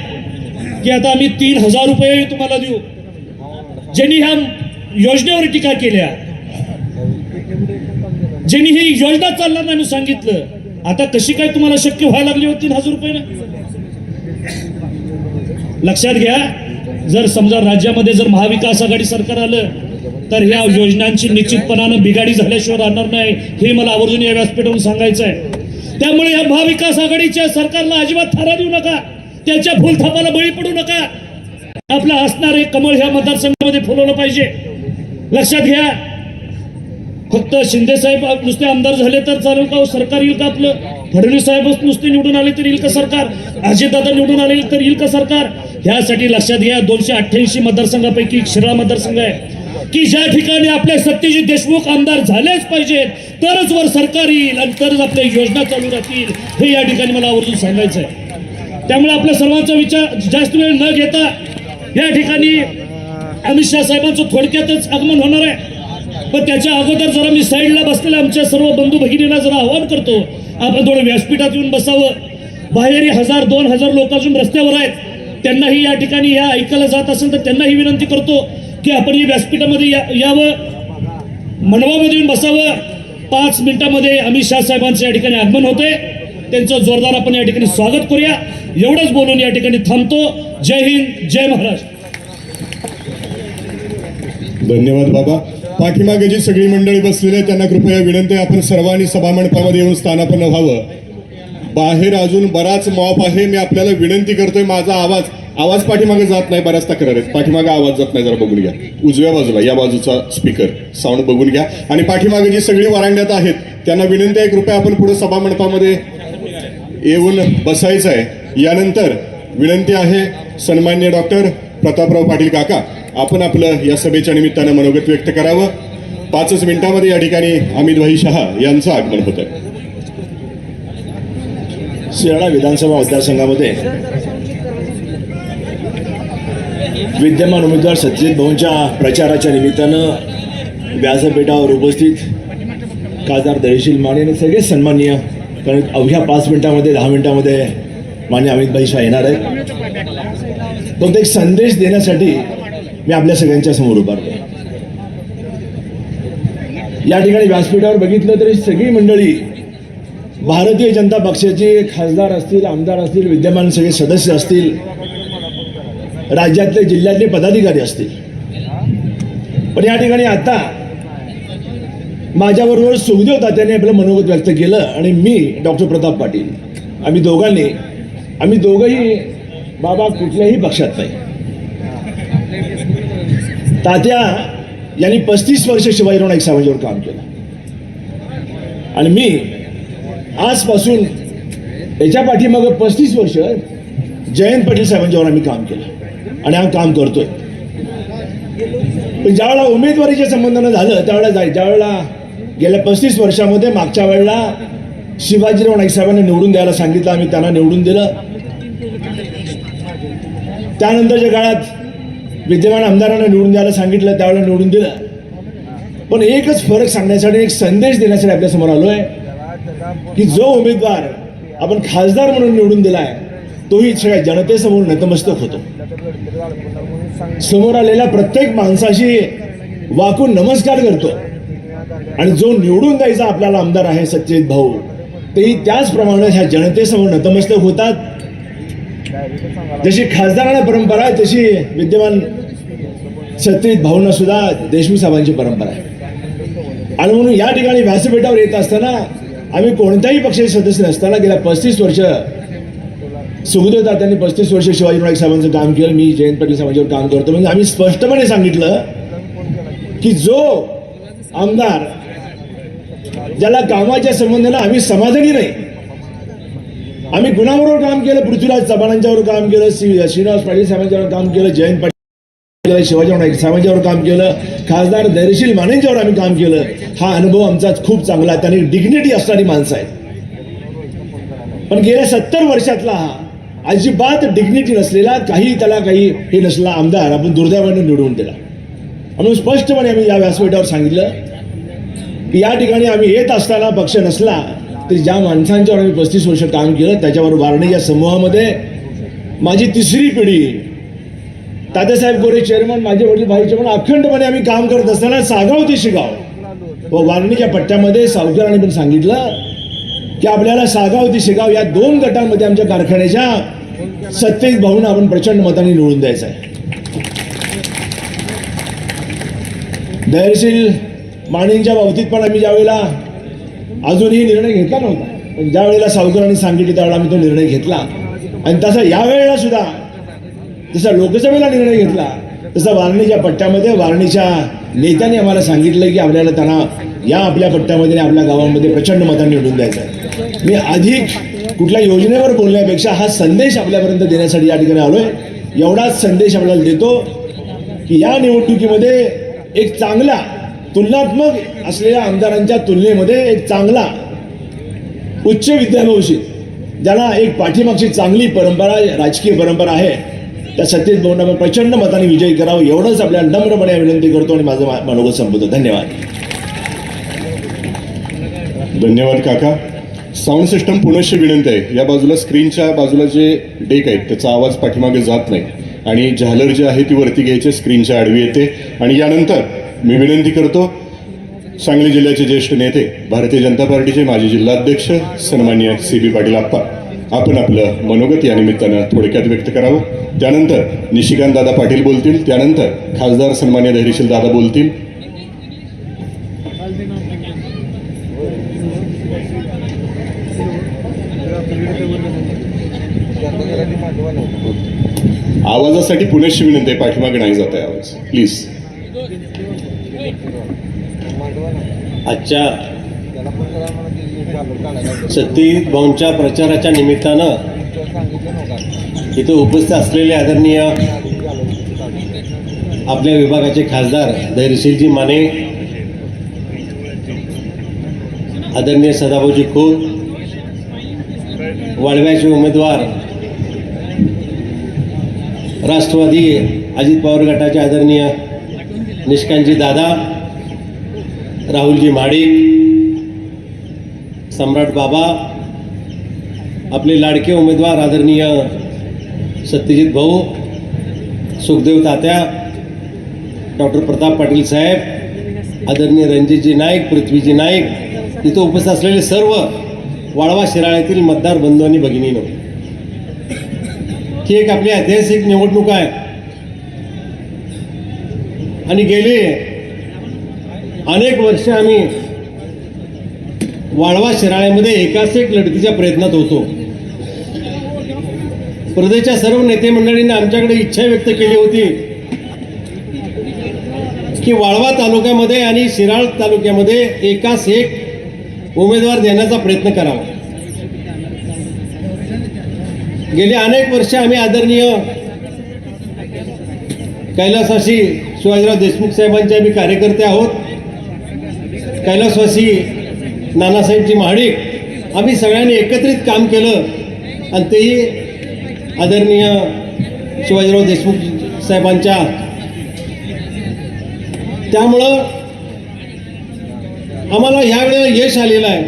की आता आम्ही 3,000 रुपये तुम्हाला देऊ. ज्यांनी ह्या योजनेवर टीका केल्या, ज्यांनी ही योजना चालणार नाही सांगितलं, आता कशी काय तुम्हाला शक्य व्हायला लागली होती 3,000 रुपये? लक्षात घ्या, जर समजा राज्यामध्ये जर महाविकास आघाडी सरकार आलं तर ह्या योजनांची निश्चितपणानं बिघाडी झाल्याशिवाय राहणार नाही, हे मला आवर्जून या व्यासपीठावरून सांगायचं आहे. त्यामुळे या महाविकास आघाडीच्या सरकारला अजिबात थारा देऊ नका, त्याच्या फुलथापाला बळी पडू नका. आपलं असणारे कमळ ह्या मतदारसंघामध्ये फुलवलं पाहिजे. लक्षात घ्या, फक्त शिंदे साहेब नुसते आमदार झाले तर चालेल का? सरकार येईल का आपलं? फडणवीस साहेबच नुसते निवडून आले तर येईल का सरकार? अजितदादा निवडून आले तर येईल का सरकार? ह्यासाठी लक्षात घ्या, 288 मतदारसंघापैकी शिराळा मतदारसंघ आहे की ज्या ठिकाणी आपले सत्यजित देशमुख आमदार झालेच पाहिजेत, तरच वर सरकार येईल आणि तरच आपल्या योजना चालू राहतील, हे या ठिकाणी मला आवर्जून सांगायचं आहे. त्यामुळे आपल्या सर्वांचा विचार जास्त वेळ न घेता या ठिकाणी अमित शहा साहेबांचं थोडक्यातच आगमन होणार आहे. पण त्याच्या अगोदर जरा मी साईडला बसलेल्या आमच्या सर्व बंधू भगिनींना जरा आवाहन करतो, आपण थोडं व्यासपीठात येऊन बसावं. बाहेरही 1,000-2,000 लोक अजून रस्त्यावर आहेत, त्यांनाही या ठिकाणी या ऐकायला जात असेल तर त्यांनाही विनंती करतो की आपण या व्यासपीठामध्ये यावं, मंडपामध्ये येऊन बसावं. 5 मिनिटांमध्ये अमित शहा साहेबांचं या ठिकाणी आगमन होते, त्यांचं जोरदार आपण या ठिकाणी स्वागत करूया. एवढंच बोलून या ठिकाणी थांबतो. जय हिंद, जय महाराष्ट्र. धन्यवाद बाबा. पाठीमागे जी सगळी मंडळी बसलेली आहे त्यांना कृपया विनंती आहे, आपण सर्वांनी सभामंडपामध्ये येऊन स्थानापन्न व्हावं. बाहेर अजून बराच मॉप आहे, मी आपल्याला विनंती करतोय. माझा आवाज पाठीमागे जात नाही, बऱ्याच तक्रार आहेत, पाठीमागे आवाज जात नाही, जरा बघून घ्या. उजव्या बाजूला या बाजूचा स्पीकर साऊंड बघून घ्या. आणि पाठीमागे जी सगळी वारांड्यात आहेत त्यांना विनंती आहे, कृपया आपण पुढे सभामंडपामध्ये येऊन बसायचं आहे. यानंतर विनंती आहे, सन्मान्य डॉक्टर प्रतापराव पाटील काका, आपण आपलं या सभेच्या निमित्तानं मनोगत व्यक्त करावं. 5 मिनिटांमध्ये या ठिकाणी अमितभाई शहा यांचं आगमन होत आहे. शिराळा विधानसभा मतदारसंघामध्ये विद्यमान उमेदवार सत्यजित भाऊंच्या प्रचाराच्या निमित्तानं व्यासपीठावर उपस्थित खासदार धैर्यशील माने आणि सगळे सन्माननीय, कारण अवघ्या 5 मिनिटांमध्ये 10 मिनिटांमध्ये मान्य अमितभाई शाह येणार आहेत. फक्त एक संदेश देण्यासाठी मी आपल्या सगळ्यांच्या समोर उभारलो. या ठिकाणी व्यासपीठावर बघितलं तरी सगळी मंडळी भारतीय जनता पक्षाचे खासदार असतील, आमदार असतील, विद्यमान सगळे सदस्य असतील, राज्यातले जिल्ह्यातले पदाधिकारी असतील. पण या ठिकाणी आता माझ्याबरोबर सुखदेव तात्याने आपलं मनोगत व्यक्त केलं आणि मी डॉक्टर प्रताप पाटील, आम्ही दोघंही बाबा कुठल्याही पक्षात नाही. तात्या यांनी 35 वर्ष शिवाजीराव नाईक साहेबांच्यावर काम केलं आणि मी आजपासून याच्या पाठीमागं 35 वर्ष जयंत पाटील साहेबांच्यावर आम्ही काम केलं आणि आम्ही काम करतोय. पण ज्यावेळेला उमेदवारीच्या संबंधानं झालं त्यावेळेला ज्यावेळेला गेल्या 35 वर्षामध्ये मागच्या वेळेला शिवाजीराव नाईक साहेबांना निवडून द्यायला सांगितलं, आम्ही त्यांना निवडून दिलं. त्यानंतरच्या काळात विद्यमान आमदारांना निवडून द्यायला सांगितलं, त्यावेळेला निवडून दिलं. पण एकच फरक सांगण्यासाठी, एक संदेश देण्यासाठी आपल्यासमोर आलोय की जो उमेदवार आपण खासदार म्हणून निवडून दिलाय तोही सगळ्या जनतेसमोर नतमस्तक होतो. समोर आलेल्या प्रत्येक माणसाशी वाकून नमस्कार करतो आणि जो निवडून द्यायचा आपल्याला आमदार आहे सत्यजित भाऊ, तेही त्याचप्रमाणे ह्या जनतेसमोर नतमस्तक होतात. जशी खासदारांना परंपरा आहे तशी विद्यमान सत्यजित भाऊंना सुद्धा देशमुख साहेबांची परंपरा आहे. आणि म्हणून या ठिकाणी व्यासपीठावर येत असताना आम्ही कोणत्याही पक्षाचे सदस्य नसताना गेल्या 35 वर्ष सुखदेव तात्यांनी 35 वर्ष शिवाजीराव नाईक साहेबांचं काम केलं, मी जयंत पाटील साहेबांच्यावर काम करतो. म्हणजे आम्ही स्पष्टपणे सांगितलं की जो आमदार ज्याला कामाच्या संबंधाने आम्ही समाधानी नाही, आम्ही कुणाबरोबर काम केलं, पृथ्वीराज चव्हाणांच्यावर काम केलं, श्रीनिवास पाटील साहेबांच्यावर काम केलं, जयंत पाटील शिवाजीराव नाईक साहेबांच्यावर काम केलं, खासदार धैर्यशील मानेंच्यावर आम्ही काम केलं. हा अनुभव आमचा खूप चांगला आहे. त्यांनी डिग्निटी असणारी माणसं आहेत. पण गेल्या 70 वर्षातला हा अजिबात डिग्निटी नसलेला, त्याला काही हे नसलेला आमदार आपण दुर्दैवाने निवडून दिला. म्हणून स्पष्टपणे आम्ही या व्यासपीठावर सांगितलं की या ठिकाणी आम्ही येत असताना पक्ष नसला तर ज्या माणसांच्यावर मी 35 वर्ष काम केलं त्याच्यावर वारणी या समूहामध्ये माझी तिसरी पिढी, तात्यासाहेब गोरे चेअरमन, माझे वडील भाई चेअरमन, अखंडपणे आम्ही काम करत असताना सागाव ते शिगाव व वारणीच्या पट्ट्यामध्ये सावकारांनी पण सांगितलं की आपल्याला सागाव ते शिगाव या 2 गटांमध्ये आमच्या कारखान्याच्या सत्तेत भाऊंना आपण प्रचंड मतांनी निवडून द्यायचं आहे. धैर्यशील माणींच्या बाबतीत पण आम्ही ज्यावेळेला अजूनही निर्णय घेतला नव्हता, पण ज्या वेळेला सावकारांनी सांगितलं त्यावेळेला आम्ही तो निर्णय घेतला. आणि तसा यावेळेला सुद्धा जसा लोकसभेला निर्णय घेतला तसा वारणीच्या पट्ट्यामध्ये वारणीच्या नेत्यांनी आम्हाला सांगितलं की आपल्याला त्यांना या आपल्या पट्ट्यामध्ये आणि आपल्या गावामध्ये प्रचंड मतांनी निवडून द्यायचं आहे. मी अधिक कुठल्या योजनेवर बोलण्यापेक्षा हा संदेश आपल्यापर्यंत देण्यासाठी या ठिकाणी आलोय. एवढाच संदेश आपल्याला देतो की या निवडणुकीमध्ये एक चांगला तुलनात्मक असलेल्या आमदारांच्या तुलनेमध्ये एक चांगला उच्च विद्याभूषित, ज्याला एक पाठीमागची चांगली परंपरा, राजकीय परंपरा आहे, त्या सत्तेत भाऊंना आपण प्रचंड मताने विजयी करावं एवढंच आपल्याला नम्रपणे विनंती करतो आणि माझं मनोगत संपवतो. धन्यवाद. धन्यवाद काका. साऊंड सिस्टम पुनश्च विनंती आहे, या बाजूला स्क्रीनच्या बाजूला जे डेक आहेत त्याचा आवाज पाठीमागे जात नाही आणि झालर जी आहे ती वरती घ्यायची, स्क्रीनच्या आडवी येते. आणि यानंतर मी विनंती करतो सांगली जिल्ह्याचे ज्येष्ठ नेते, भारतीय जनता पार्टीचे माजी जिल्हाध्यक्ष सन्माननीय CB पाटील आप्पा, आपण आपलं मनोगत या निमित्तानं थोडक्यात व्यक्त करावं. त्यानंतर निशिकांत दादा पाटील बोलतील, त्यानंतर खासदार सन्माननीय धैर्यशील दादा बोलतील. आवाजासाठी पुनश्च विनंती आहे, पाठीमागे नाही जात आहे आवाज, प्लीज. आजच्या सत्तेत भाऊंच्या प्रचाराच्या निमित्तानं इथं उपस्थित असलेले आदरणीय आपल्या विभागाचे खासदार धैर्यशीलजी माने, आदरणीय सदाभाऊजी खोत, वाळव्याचे उमेदवार राष्ट्रवादी अजित पवार गटाचे आदरणीय निष्कांतजी दादा, राहुलजी महाडिक, सम्राट बाबा, आपले लाडके उमेदवार आदरणीय सत्यजित भाऊ, सुखदेव तात्या, डॉक्टर प्रताप पाटील साहेब, आदरणीय रणजितजी नाईक, पृथ्वीजी नाईक, इथं उपस्थित असलेले सर्व वाळवा शिराळ्यातील मतदार बंधू आणि भगिनींनो, ही एक आपली ऐतिहासिक निवडणूक आहे आणि गेले अनेक वर्ष आम्ही वाळवा शिराळ्यामध्ये एकाच एक लढतीच्या प्रयत्नात होतो. प्रदेशच्या सर्व नेते मंडळींनी आमच्याकडे इच्छा व्यक्त केली होती की वाळवा तालुक्यामध्ये आणि शिराळ तालुक्यामध्ये एकाच एक उमेदवार देण्याचा प्रयत्न करावा. गेली अनेक वर्ष आम्ही आदरणीय कैलासवासी शिवाजीराव देशमुख साहेबांचे आम्ही कार्यकर्ते आहोत. कैलासवासी नानासाहेबजी महाडिक, आम्ही सगळ्यांनी एकत्रित काम केलं आणि तेही आदरणीय शिवाजीराव देशमुख साहेबांच्या. त्यामुळं आम्हाला ह्या वेळेला यश आलेलं आहे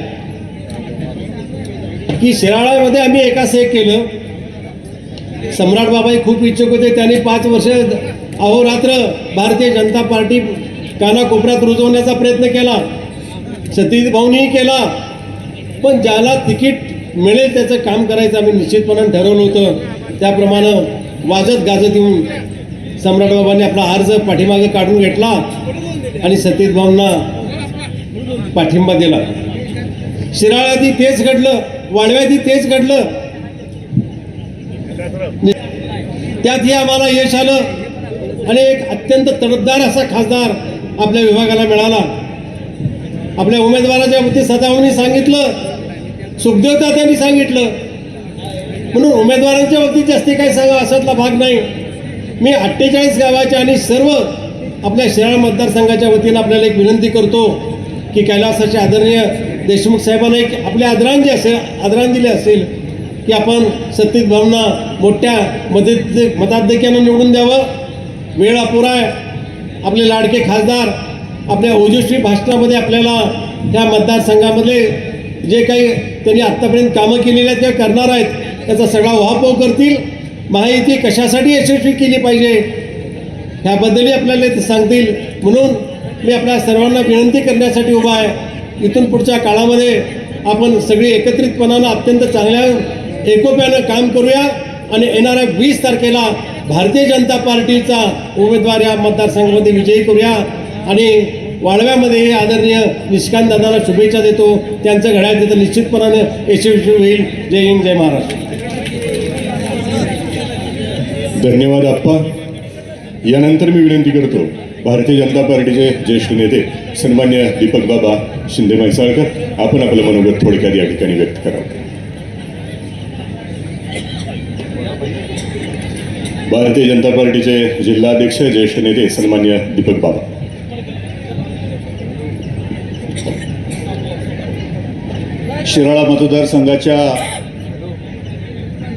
की शिराळ्यामध्ये आम्ही एकाच एक केलं. सम्राट बाबाही खूप इच्छुक होते, त्यांनी 5 वर्ष अहोरात्र भारतीय जनता पार्टी कानाकोपऱ्यात रुजवण्याचा प्रयत्न केला, सतीश भाऊंनीही केला, पण ज्याला तिकीट मिळेल त्याचं काम करायचं आम्ही निश्चितपणे ठरवलं होतं. त्याप्रमाणे वाजत गाजत येऊन सम्राट बाबांनी आपला अर्ज पाठीमागे काढून घेतला आणि सतीश भाऊंना पाठिंबा दिला. शिराळ्यातही तेच घडलं, वाळव्यातही तेच घडलं. त्यातही आम्हाला यश आलं आणि एक अत्यंत तडफदार असा खासदार आपल्या विभागाला मिळाला. आपल्या उमेदवाराच्या बाबतीत सदाभाऊंनी सांगितलं, सुखदेव तात्यांनी सांगितलं, म्हणून उमेदवारांच्या बाबतीत जास्ती काही सांगा असातला भाग नाही. मी 48 गावाच्या आणि सर्व आपल्या शिराळा मतदारसंघाच्या वतीनं आपल्याला एक विनंती करतो की कैलासाचे आदरणीय देशमुख साहेबांना एक आपल्या आदरांजली असेल की आपण सतीश भाऊंना मोठ्या मताधिक्यानं निवडून द्यावं. वेळ अपुरा आहे. आपले लाडके खासदार आपल्या ओजस्वी भाषणामध्ये आपल्याला त्या मतदारसंघामध्ये जे काही त्यांनी आत्तापर्यंत कामं केलेली आहेत किंवा करणार आहेत त्याचा सगळा उहापोह करतील. महायुती कशासाठी यशस्वी केली पाहिजे ह्याबद्दलही आपल्याला ते सांगतील. म्हणून मी आपल्या सर्वांना विनंती करण्यासाठी उभा आहे, इथून पुढच्या काळामध्ये आपण सगळी एकत्रितपणानं अत्यंत चांगल्या एकोप्यानं काम करूया आणि येणाऱ्या 20 तारखेला भारतीय जनता पार्टीचा उमेदवार या मतदारसंघामध्ये विजयी करूया. आणि वाळव्यामध्ये आदरणीय निष्कांत दादाला शुभेच्छा देतो. त्यांचं घड्याळ तिथं निश्चितपणाने यशस्वी होईल. जय हिंद, जय महाराष्ट्र. धन्यवाद आप्पा. यानंतर मी विनंती करतो भारतीय जनता पार्टीचे ज्येष्ठ नेते सन्मान्य दीपक बाबा शिंदे म्हैसाळकर आपण आपलं मनोगत थोडक्यात या ठिकाणी व्यक्त करावं. भारतीय जनता पार्टीचे जिल्हाध्यक्ष ज्येष्ठ नेते सन्मान्य दीपक बाबा. शिराळा मतदारसंघाच्या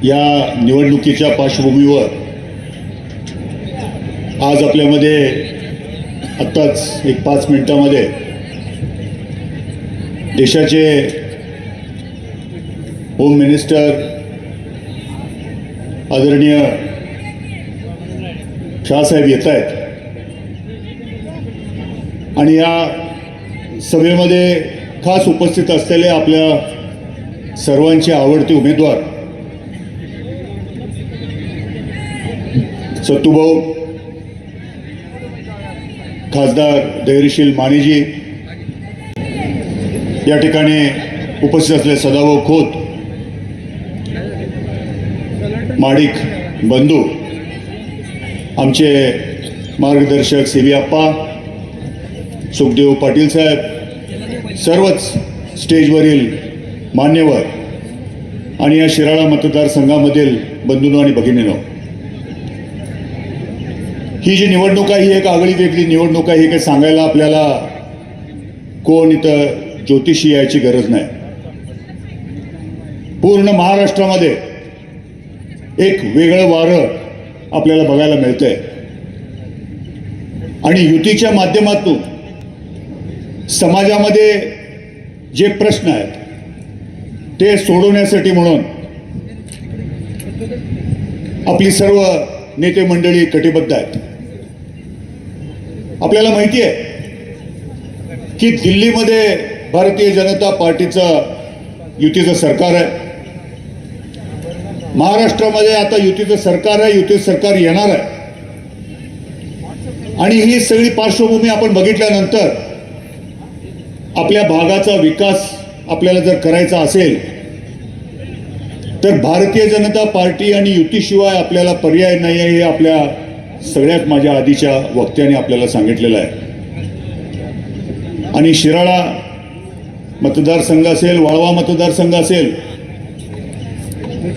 या निवडणुकीच्या पार्श्वभूमीवर आज आपल्यामध्ये आत्ताच एक 5 मिनिटांमध्ये देशाचे होम मिनिस्टर आदरणीय शहासाहेब येत आहेत आणि या सभेमध्ये खास उपस्थित असलेले आपल्या सर्वांचे आवडते उमेदवार सत्तूभाऊ खासदार धैर्यशील मानेजी, या ठिकाणी उपस्थित असलेले सदाभाऊ खोत, माडिक बंधू, आमचे मार्गदर्शक सीबी आप्पा, सुखदेव पाटील साहेब, सर्वच स्टेजवरील मान्यवर आणि या शिराळा मतदारसंघामधील बंधूंनो आणि भगिनींनो, ही जी निवडणूक आहे ही एक आगळी वेगळी निवडणूक आहे. हे काही सांगायला आपल्याला कोण इथं ज्योतिषी यायची गरज नाही. पूर्ण महाराष्ट्रामध्ये एक वेगळं वारं आपल्याला बघायला मिळतंय आणि युतीच्या माध्यमातून समाजामध्ये जे प्रश्न आहेत ते सोडवण्यासाठी म्हणून आपली सर्व नेते मंडळी कटिबद्ध आहेत. आपल्याला माहिती आहे की दिल्लीमध्ये भारतीय जनता पार्टीचं युतीचं सरकार आहे. महाराष्ट्रामध्ये आता युतीचं सरकार आहे, युतीचं सरकार येणार आहे. आणि ही सगळी पार्श्वभूमी आपण बघितल्यानंतर आपल्या भागाचा विकास आपल्याला जर करायचा असेल तर भारतीय जनता पार्टी आणि युतीशिवाय आपल्याला पर्याय नाही आहे, हे आपल्या सगळ्यात माझ्या आधीच्या वक्त्याने आपल्याला सांगितलेलं आहे. आणि शिराळा मतदारसंघ असेल, वाळवा मतदारसंघ असेल,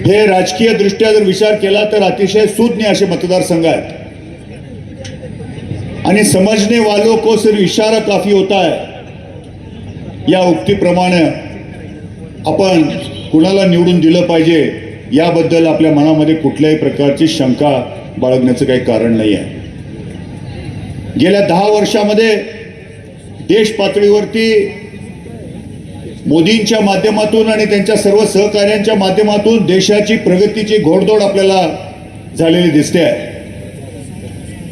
हे राजकीय दृष्ट्या जर विचार केला तर अतिशय सुज्ञ असे मतदारसंघ आहेत. आणि समझने वालों को सिर्फ इशारा काफी होता है या उक्तीप्रमाणे आपण कुणाला निवडून दिलं पाहिजे याबद्दल आपल्या मनामध्ये कुठल्याही प्रकारची शंका बाळगण्याचं काही कारण नाही आहे. गेल्या 10 वर्षामध्ये देश पातळीवरती मोदींच्या माध्यमातून आणि त्यांच्या सर्व सहकार्यांच्या माध्यमातून देशाची प्रगतीची घोडदौड आपल्याला झालेली दिसते आहे.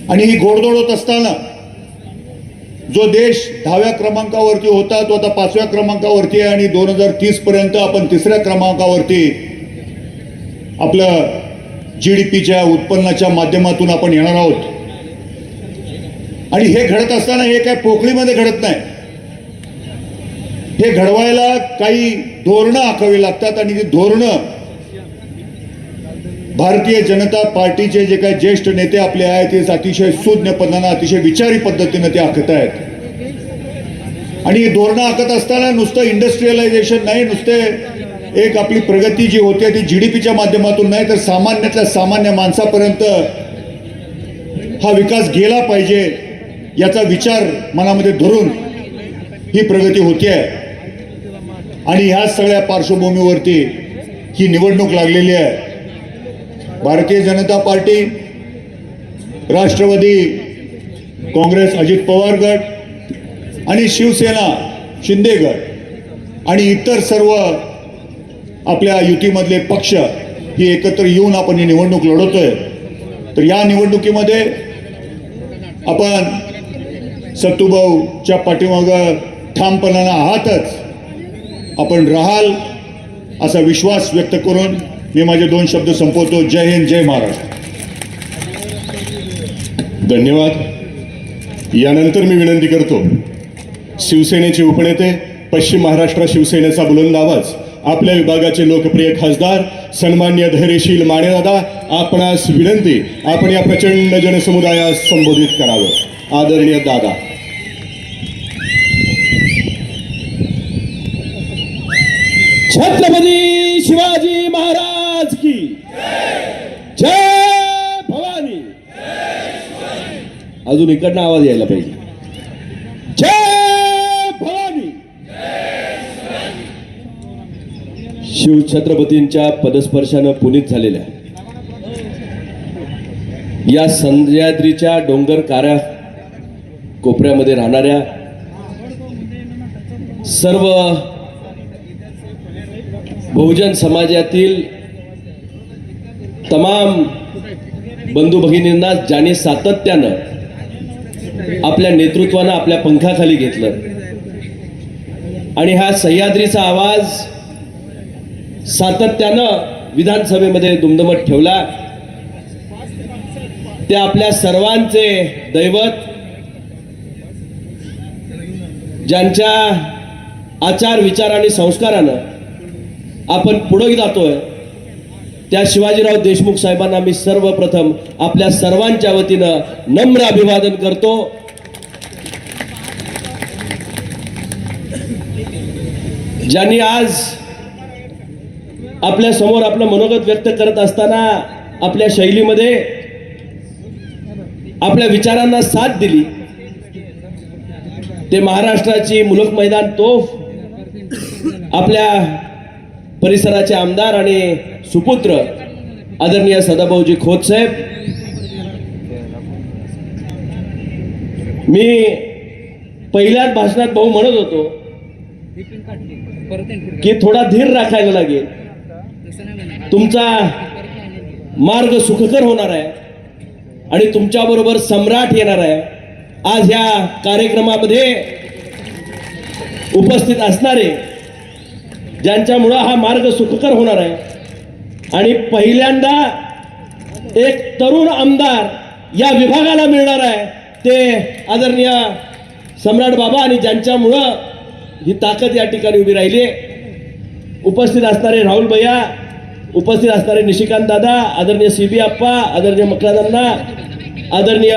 आणि ही घोडदौड होत असताना जो देश 10व्या क्रमांकावरती होता तो आता 5व्या क्रमांकावरती आहे आणि 2030 पर्यंत आपण 3ऱ्या क्रमांकावरती आपलं GDPच्या उत्पन्नाच्या माध्यमातून आपण येणार आहोत. आणि हे घडत असताना हे काय पोकळीमध्ये घडत नाही. हे घडवायला काही धोरणं आखावी लागतात आणि ती धोरणं भारतीय जनता पार्टीचे जे काही ज्येष्ठ नेते आपले आहेत ते अतिशय सुज्ञपणानं अतिशय विचारी पद्धतीनं ते आखत आहेत. आणि ही धोरणं आखत असताना नुसतं इंडस्ट्रियलायझेशन नाही, नुसते एक आपली प्रगती जी होते ती GDPच्या माध्यमातून नाही तर सामान्यातल्या सामान्य माणसापर्यंत हा विकास गेला पाहिजे याचा विचार मनामध्ये धरून ही प्रगती होते आहे. आणि ह्या सगळ्या पार्श्वभूमीवरती ही निवडणूक लागलेली आहे. भारतीय जनता पार्टी, राष्ट्रवादी काँग्रेस अजित पवार गट आणि शिवसेना शिंदे गट आणि इतर सर्व आपल्या युतीमधले पक्ष ही एकत्र येऊन आपण ही निवडणूक लढवतोय. तर या निवडणुकीमध्ये आपण सत्तूभाऊच्या पाठीमागं ठामपणानं आहातच, आपण राहाल असा विश्वास व्यक्त करून मी माझे 2 शब्द संपवतो. जय हिंद, जय महाराष्ट्र. धन्यवाद. यानंतर मी विनंती करतो शिवसेनेचे उपनेते, पश्चिम महाराष्ट्र शिवसेनेचा बुलंद आवाज, आपल्या विभागाचे लोकप्रिय खासदार सन्मान्य धैर्यशील मानेदादा, आपणास विनंती, आपण या प्रचंड जनसमुदायास संबोधित करावं. आदरणीय दादा. छत्रपती शिवाजी महाराज की जय भवानी. अजून इकडनं आवाज यायला पाहिजे. जय भवानी. शिवछत्रपतींच्या पदस्पर्शानं पुनीत झालेल्या या सह्याद्रीच्या डोंगर काऱ्या कोपऱ्यामध्ये राहणाऱ्या सर्व बहुजन समाजातील तमाम बंधू भगिनींना ज्यांनी सातत्यानं आपल्या नेतृत्वानं आपल्या पंखाखाली घेतलं आणि हा सह्याद्रीचा आवाज सातत्यानं विधानसभेमध्ये दुमदमत ठेवला, ते आपल्या सर्वांचे दैवत, ज्यांच्या आचार विचार आणि संस्कारानं आपण पुढे जातोय, त्या शिवाजीराव देशमुख साहेबांना मी सर्वप्रथम आपल्या सर्वांच्या वतीनं नम्र अभिवादन करतो. ज्यांनी आज आपल्या समोर आपलं मनोगत व्यक्त करत असताना आपल्या शैलीमध्ये आपल्या विचारांना साथ दिली, ते महाराष्ट्राची मुलक मैदान तोफ, आपल्या परिसराचे आमदार आणि सुपुत्र आदरणीय सदाभाऊजी खोत साहेब. मी पहिल्याच भाषणात भाऊ म्हणत होतो की थोडा धीर राखायला लागेल, तुमचा मार्ग सुखकर होणार आहे आणि तुमच्याबरोबर सम्राट येणार आहे. आज ह्या कार्यक्रमामध्ये उपस्थित असणारे ज्यांच्यामुळं हा मार्ग सुखकर होणार आहे आणि पहिल्यांदा एक तरुण आमदार या विभागाला मिळणार आहे, ते आदरणीय सम्राट बाबा, आणि ज्यांच्यामुळं ही ताकद या ठिकाणी उभी राहिली. उपस्थित असणारे राहुल भैया, उपस्थित असणारे निशिकांत दादा, आदरणीय सीबी आप्पा, आदरणीय मकरादांना, आदरणीय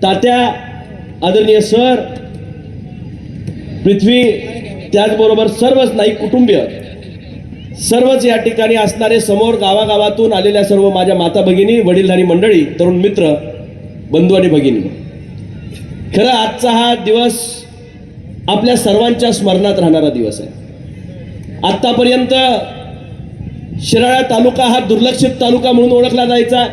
तात्या, आदरणीय सर, पृथ्वी, त्याचबरोबर सर्वच नाईक कुटुंबीय, सर्वच या ठिकाणी असणारे, समोर गावागावातून आलेल्या सर्व माझ्या माता भगिनी, वडीलधारी मंडळी, तरुण मित्र, बंधू आणि भगिनी, खरं आजचा हा दिवस आपल्या सर्वांच्या स्मरणात राहणारा दिवस आहे. आतापर्यंत शिराळा तालुका हा दुर्लक्षित तालुका म्हणून ओळखला जायचा.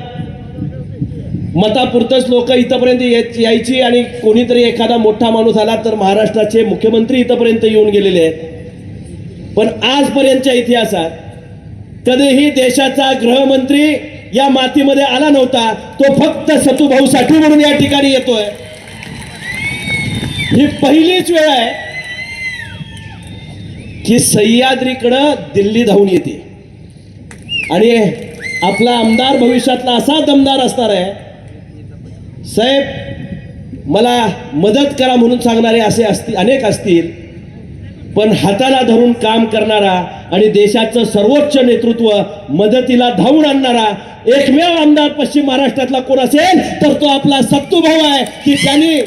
मतापुरतच लोक इथपर्यंत यायची आणि कोणीतरी एखादा मोठा माणूस आला तर महाराष्ट्राचे मुख्यमंत्री इथपर्यंत येऊन गेलेले आहेत. पण आजपर्यंतच्या इतिहासात कधीही देशाचा गृहमंत्री या मातीमध्ये आला नव्हता. तो फक्त सतुभाऊसाठी म्हणून या ठिकाणी येतोय. ही पहिलीच वेळ आहे की सह्याद्रीकडं दिल्ली धावून येते आणि आपला आमदार भविष्यातला असा दमदार असणार आहे. साहेब, मला मदत करा म्हणून सांगणारे असे अनेक असतील, पण हाताला धरून काम करणारा आणि देशाचं सर्वोच्च नेतृत्व मदतीला धावून आणणारा एकमेव आमदार पश्चिम महाराष्ट्रातला कोण असेल तर तो आपला सत्तूभाऊ आहे, की त्यांनी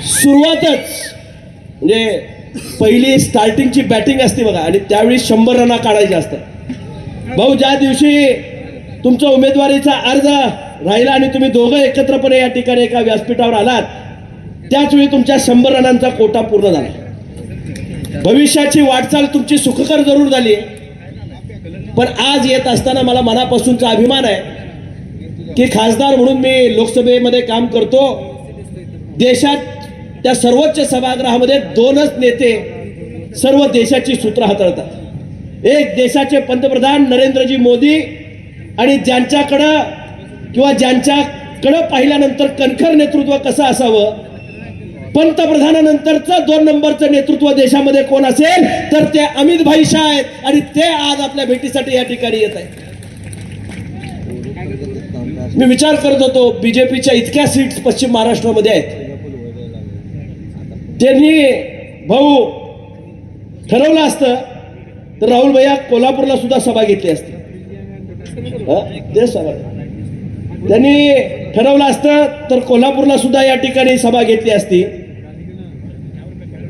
सुरुवातच म्हणजे पहिली स्टार्टिंगची बॅटिंग असते बघा, आणि त्यावेळी 100 रन काढायचे असतात. भाऊ, ज्या दिवशी तुमचा उमेदवारीचा अर्ज राहिला आणि तुम्ही दोघं एकत्रपणे या ठिकाणी एका व्यासपीठावर आलात, त्याच वेळी तुमच्या 100 रनांचा कोटा पूर्ण झाला. भविष्याची वाटचाल तुमची सुखकर जरूर झाली, पण आज येत असताना मला मनापासूनचा अभिमान आहे की खासदार म्हणून मी लोकसभेमध्ये काम करतो. देशात त्या सर्वोच्च सभागृहामध्ये 2च नेते सर्व देशाची सूत्र हाताळतात. एक देशाचे पंतप्रधान नरेंद्रजी मोदी आणि ज्यांच्याकडं पाहिल्यानंतर कणखर नेतृत्व कसं असावं, पंतप्रधानानंतरचं 2 नंबरचं नेतृत्व देशामध्ये कोण असेल तर ते अमित भाई शाह आहेत आणि ते आज आपल्या भेटीसाठी या ठिकाणी येत आहेत. मी विचार करत होतो बीजेपीच्या इतक्या सीट्स पश्चिम महाराष्ट्रामध्ये आहेत, त्यांनी भाऊ ठरवलं असतं तर राहुल भैया कोल्हापूरला सुद्धा सभा घेतली असती. ते सभा त्यांनी ठरवलं असतं तर कोल्हापूरला सुद्धा या ठिकाणी सभा घेतली असती.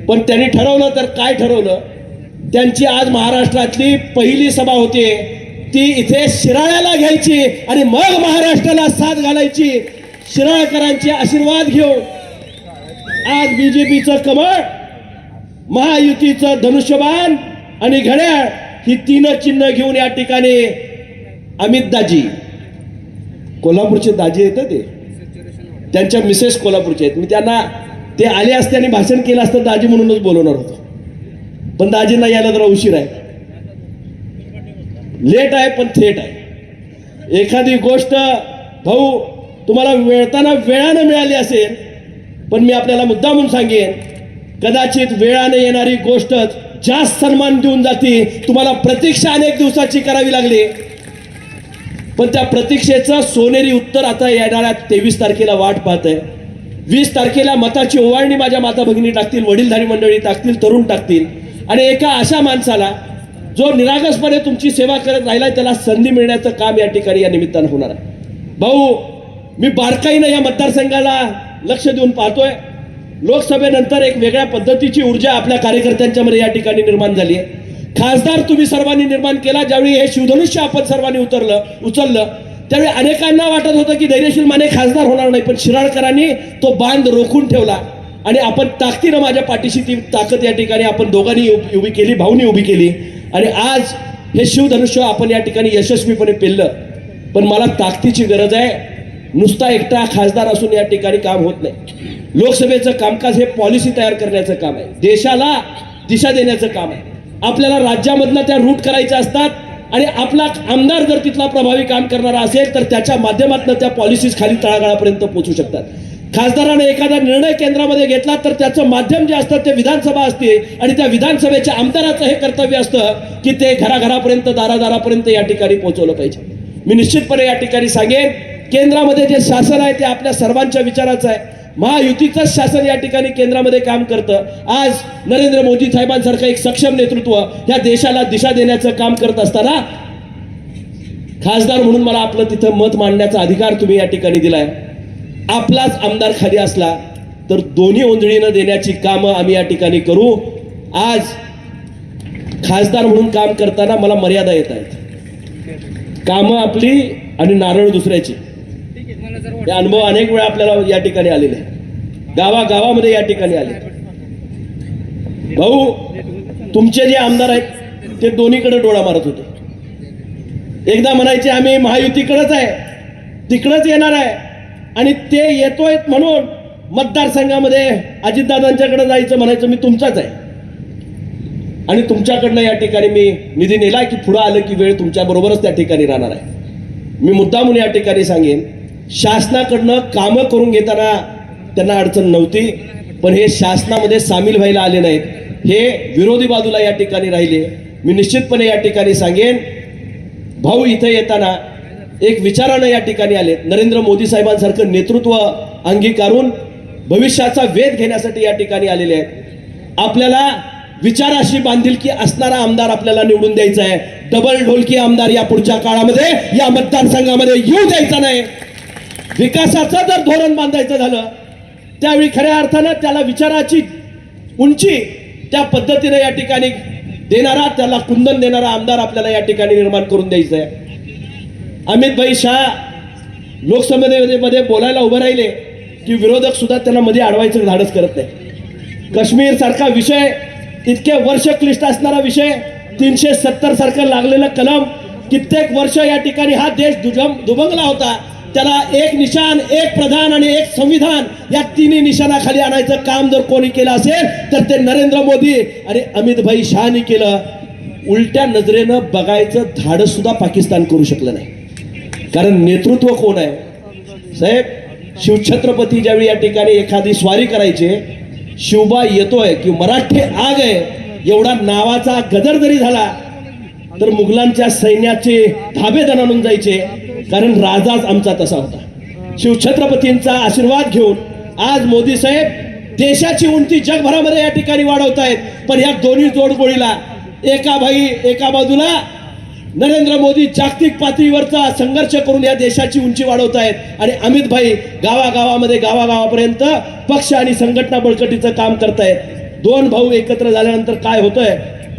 पण त्यांनी ठरवलं तर काय ठरवलं, त्यांची आज महाराष्ट्रातली पहिली सभा होती ती इथे शिराळ्याला घ्यायची आणि मग महाराष्ट्राला साथ घालायची. शिराळकरांचे आशीर्वाद घेऊन आज बीजेपीचं कमळ, महायुतीचं धनुष्यबाण आणि घड्याळ ही 3 चिन्ह घेऊन या ठिकाणी अमित दाजी, कोल्हापूरचे दाजी आहेत ते, त्यांच्या मिसेस कोल्हापूरचे आहेत. मी त्यांना ते आले असते आणि भाषण केलं असतं दाजी म्हणूनच बोलवणार होतो, पण दाजींना यायला जरा उशीर आहे, लेट आहे पण थेट आहे. एखादी गोष्ट भाऊ तुम्हाला वेळानं मिळाली असेल, पण मी आपल्याला मुद्दामून सांगेन कदाचित वेळाने येणारी गोष्ट जास्त सन्मान देऊन जाते. तुम्हाला प्रतीक्षा अनेक दिवसाची करावी लागली, पण त्या प्रतीक्षेचं सोनेरी उत्तर आता येणाऱ्या 23 तारखेला वाट पाहत आहे. 20 तारखेला मताची ओवाळणी माझ्या माता भगिनी टाकतील, वडीलधारी मंडळी टाकतील, तरुण टाकतील आणि एका अशा माणसाला जो निरागसपणे तुमची सेवा करत राहिला त्याला संधी मिळण्याचं काम या ठिकाणी या निमित्तानं होणार आहे. भाऊ मी बारकाईनं या मतदारसंघाला लक्ष देऊन पाहतोय. लोकसभेनंतर एक वेगळ्या पद्धतीची ऊर्जा आपल्या कार्यकर्त्यांच्यामध्ये या ठिकाणी निर्माण झाली आहे. खासदार तुम्ही सर्वांनी निर्माण केला. ज्यावेळी हे शिवधनुष्य आपण सर्वांनी उचललं त्यावेळी अनेकांना वाटत होतं की धैर्यशील माने खासदार होणार नाही, पण शिराळकरांनी तो बांध रोखून ठेवला आणि आपण ताकदीनं माझ्या पाठीशी ती ताकद या ठिकाणी आपण दोघांनी उभी केली, भाऊनी उभी केली आणि आज हे शिवधनुष्य आपण या ठिकाणी यशस्वीपणे पेललं. पण मला ताकदीची गरज आहे. नुसता एकटा खासदार असून या ठिकाणी काम होत नाही. लोकसभेचं कामकाज हे पॉलिसी तयार करण्याचं काम आहे, देशाला दिशा देण्याचं काम आहे. आपल्याला राज्यामधनं त्या रूट करायच्या असतात आणि आपला आमदार जर तिथला प्रभावी काम करणारा असेल तर त्याच्या माध्यमातून त्या पॉलिसीज खाली तळागाळापर्यंत पोहोचू शकतात. खासदाराने एखादा निर्णय केंद्रामध्ये घेतला तर त्याचं माध्यम जे असतं ते विधानसभा असते आणि त्या विधानसभेच्या आमदाराचं हे कर्तव्य असतं की ते घराघरापर्यंत, दारादारापर्यंत या ठिकाणी पोहोचवलं पाहिजे. मी निश्चितपणे या ठिकाणी सांगेन केंद्रामध्ये जे शासन आहे ते आपल्या सर्वांच्या विचाराचं आहे. महायुतीचं शासन या ठिकाणी केंद्रामध्ये काम करतं. आज नरेंद्र मोदी साहेबांसारखं एक सक्षम नेतृत्व या देशाला दिशा देण्याचं काम करत असताना खासदार म्हणून मला आपलं तिथं मत मांडण्याचा अधिकार तुम्ही या ठिकाणी दिलाय. आपलाच आमदार खाली असला तर दोन्ही ओंजळीनं देण्याची कामं आम्ही या ठिकाणी करू. आज खासदार म्हणून काम करताना मला मर्यादा येत आहेत. कामं आपली आणि नारळ दुसऱ्याची. हे अनुभव अनेक वेळा आपल्याला या ठिकाणी आलेले आहे, गावागावामध्ये या ठिकाणी आले. भाऊ तुमचे जे आमदार आहेत ते दोन्हीकडे डोळा मारत होते. एकदा म्हणायचे आम्ही महायुतीकडेच आहे, तिकडेच येणार आहे आणि ते येतोय म्हणून मतदारसंघामध्ये अजितदादांच्याकडे जायचं म्हणायचं मी तुमचाच आहे आणि तुमच्याकडनं या ठिकाणी मी निधी नेला की पुढं आलं की वेळ तुमच्या बरोबरच त्या ठिकाणी राहणार आहे. मी मुद्दामून या ठिकाणी सांगेन शासनाकडनं कामं करून घेताना त्यांना अडचण नव्हती, पण हे शासनामध्ये सामील व्हायला आले नाहीत, हे विरोधी बाजूला या ठिकाणी राहिले. मी निश्चितपणे या ठिकाणी सांगेन भाऊ इथे येताना एक विचारानं या ठिकाणी आले. नरेंद्र मोदी साहेबांसारखं नेतृत्व अंगीकारून भविष्याचा वेध घेण्यासाठी या ठिकाणी आलेले आहेत. आपल्याला विचाराशी बांधिलकी असणारा आमदार आपल्याला निवडून द्यायचा आहे. डबल ढोलकी आमदार या पुढच्या काळामध्ये या मतदारसंघामध्ये येऊ द्यायचा नाही. विकासाचं जर धोरण बांधायचं झालं त्यावेळी खऱ्या अर्थानं त्याला विचाराची उंची त्या पद्धतीने या ठिकाणी देणारा, त्याला कुंदन देणारा आमदार आपल्याला या ठिकाणी निर्माण करून द्यायचा आहे. अमित भाई शाह लोकसभेमध्ये बोलायला उभं राहिले की विरोधक सुद्धा त्यांना मध्ये अडवायचं धाडस करत नाही. काश्मीर सारखा विषय, इतके वर्ष क्लिष्ट असणारा विषय, 370 सारखं लागलेलं कलम, कित्येक वर्ष या ठिकाणी हा देश दुभंगला होता त्याला एक निशाण, एक प्रधान आणि एक संविधान या तिन्ही निशाणाखाली आणायचं काम जर कोणी केलं असेल तर ते नरेंद्र मोदी आणि अमित भाई शहानी केलं. उलट्या नजरेनं बघायचं धाडस सुद्धा पाकिस्तान करू शकलं नाही. कारण नेतृत्व कोण आहे साहेब? शिवछत्रपती ज्यावेळी या ठिकाणी एखादी स्वारी करायचे, शिवबा येतोय की मराठे आ गए एवढा नावाचा गदर जरी झाला तर मुघलांच्या सैन्याचे धाबे दणाणून जायचे. कारण राजाच आमचा तसा होता. शिवछत्रपतींचा आशीर्वाद घेऊन आज मोदी साहेब देशाची उंची जगभरामध्ये या ठिकाणी वाढवतायत. पण या दोन्ही जोडगोळीला एका बाजूला नरेंद्र मोदी जागतिक पातळीवरचा संघर्ष करून या देशाची उंची वाढवतायत आणि अमित भाई गावागावापर्यंत पक्ष आणि संघटना बळकटीचं काम करतायत. दोन भाऊ एकत्र झाल्यानंतर काय होतंय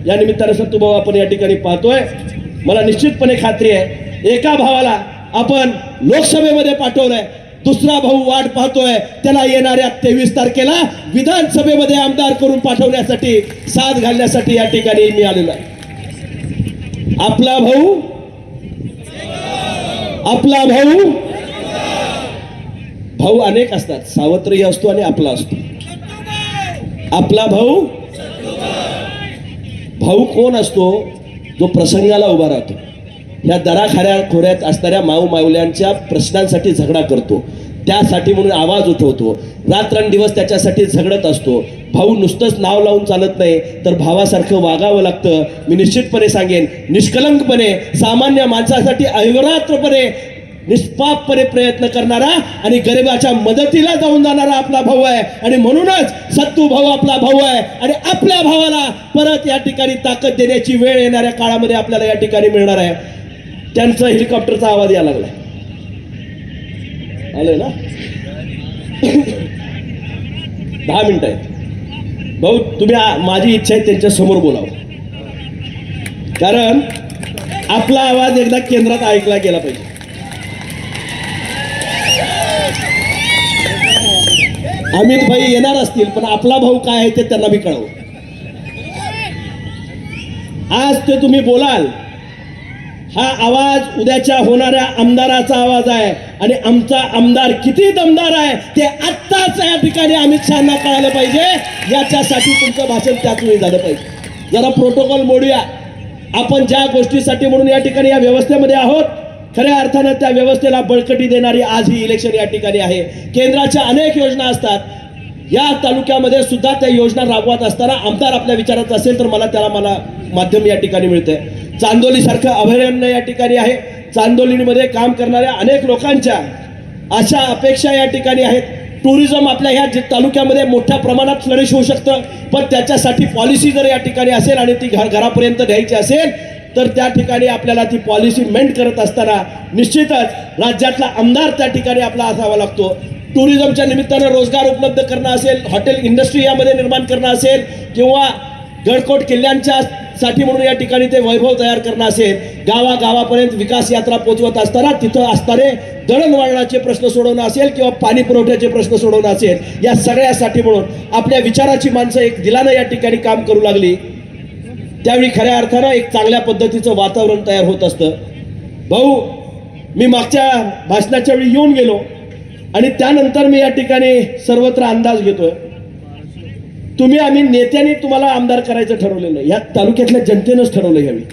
या निमित्तानं सत्तू भाऊ आपण या ठिकाणी पाहतोय. मला निश्चितपणे खात्री आहे एका भावाला आपण लोकसभेमध्ये पाठवलंय, दुसरा भाऊ वाट पाहतोय त्याला येणाऱ्या 23 तारखेला विधानसभेमध्ये आमदार करून पाठवण्यासाठी, साथ घालण्यासाठी या ठिकाणी मी आलेलो आहे. आपला भाऊ अनेक असतात, सावत्रही असतो आणि आपला असतो. आपला भाऊ कोण असतो? जो प्रसंगाला उभा राहतो, या दराखाऱ्या खोऱ्यात असणाऱ्या माऊ माऊल्यांच्या प्रश्नांसाठी झगडा करतो, त्यासाठी म्हणून आवाज उठवतो, रात्रंदिवस त्याच्यासाठी झगडत असतो. भाऊ नुसतंच नाव लावून चालत नाही तर भावासारखं वागावं लागतं. मी निश्चितपणे सांगेन, निष्कलंकपणे सामान्य माणसासाठी अहोरात्रपणे निष्पापपणे प्रयत्न करणारा आणि गरिबाच्या मदतीला जाऊन जाणारा आपला भाऊ आहे. आणि म्हणूनच सत्तू भाऊ आपला भाऊ आहे आणि आपल्या भावाला परत या ठिकाणी ताकद देण्याची वेळ येणाऱ्या काळामध्ये आपल्याला या ठिकाणी मिळणार आहे. त्यांचा हेलिकॉप्टरचा आवाज यायला लागलाय, आलंय ना? 10 मिनिटं आहेत भाऊ, तुम्ही माझी इच्छा आहे त्यांच्या समोर बोलावं. कारण आपला आवाज एकदा केंद्रात ऐकला गेला पाहिजे. अमित भाई येणार असतील पण आपला भाऊ काय आहे ते त्यांना मी कळवं. आज ते तुम्ही बोलाल, हा आवाज उद्याच्या होणाऱ्या आमदाराचा आवाज आहे आणि आमचा आमदार किती दमदार आहे ते आत्ताच या ठिकाणी अमित शहाना कळालं पाहिजे. याच्यासाठी तुमचं भाषण त्याच वेळी झालं पाहिजे. जरा प्रोटोकॉल मोडूया. आपण ज्या गोष्टीसाठी म्हणून या ठिकाणी या व्यवस्थेमध्ये आहोत, खऱ्या अर्थानं त्या व्यवस्थेला बळकटी देणारी आज ही इलेक्शन या ठिकाणी आहे. केंद्राच्या अनेक योजना असतात, या तालुक्यामध्ये सुद्धा त्या योजना राबवत असताना आमदार आपल्या विचाराचा असेल तर मला माध्यम या ठिकाणी मिळते. चांदोली सारखं अभयारण्य या ठिकाणी आहे. चांदोलीमध्ये काम करणाऱ्या अनेक लोकांच्या अशा अपेक्षा या ठिकाणी आहेत. टुरिझम आपल्या ह्या तालुक्यामध्ये मोठ्या प्रमाणात फ्लरिश होऊ शकतं, पण त्याच्यासाठी पॉलिसी जर या ठिकाणी असेल आणि ती घरापर्यंत द्यायची असेल तर त्या ठिकाणी आपल्याला ती पॉलिसी मेंट करत असताना निश्चितच राज्यातला आमदार त्या ठिकाणी आपला असावा लागतो. टुरिझमच्या निमित्तानं रोजगार उपलब्ध करणं असेल, हॉटेल इंडस्ट्री यामध्ये निर्माण करणं असेल किंवा गडकोट किल्ल्यांच्या साठी म्हणून या ठिकाणी ते वैभव तयार करणं असेल, गावागावापर्यंत विकास यात्रा पोहोचवत असताना तिथं असणारे दळणवळणाचे प्रश्न सोडवणं असेल किंवा पाणी पुरवठ्याचे प्रश्न सोडवणं असेल, या सगळ्यासाठी म्हणून आपल्या विचाराची माणसं एक दिलानं या ठिकाणी काम करू लागली. त्यावेळी खऱ्या अर्थानं एक चांगल्या पद्धतीचं वातावरण तयार होत असतं. भाऊ, मी मागच्या भाषणाच्या वेळी येऊन गेलो आणि त्यानंतर मी या ठिकाणी सर्वत्र अंदाज घेतोय. आम्ही नेत्यांनी तुम्हाला आमदार करायचं ठरवलेलं नाही, या तालुक्यातल्या जनतेनंच ठरवलं. यावेळी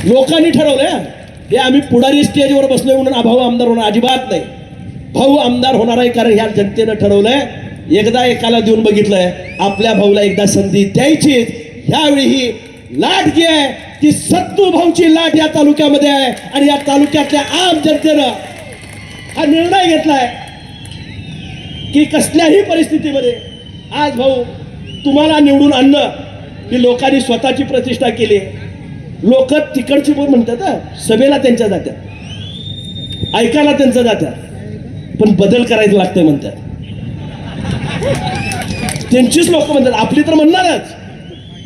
लोकांनी ठरवलंय. हे आम्ही पुढारी स्टेजवर बसलोय म्हणून भाऊ आमदार होणार, अजिबात नाही. भाऊ आमदार होणार आहे कारण ह्या जनतेनं ठरवलंय. एकदा एकाला देऊन बघितलंय, आपल्या भाऊला एकदा संधी द्यायची. ह्यावेळी ही लाट जी आहे ती सत्तू भाऊची लाट या तालुक्यामध्ये आहे आणि या तालुक्यातल्या आम जनतेनं हा निर्णय घेतलाय की कसल्याही परिस्थितीमध्ये आज भाऊ तुम्हाला निवडून आणणं ही लोकांनी स्वतःची प्रतिष्ठा केली. लोक तिकडची पण म्हणतात सभेला त्यांच्या जात्यात, ऐकायला त्यांचं जात्यात, पण बदल करायचं लागतंय म्हणतात. त्यांचीच लोक म्हणतात, आपली तर म्हणणारच,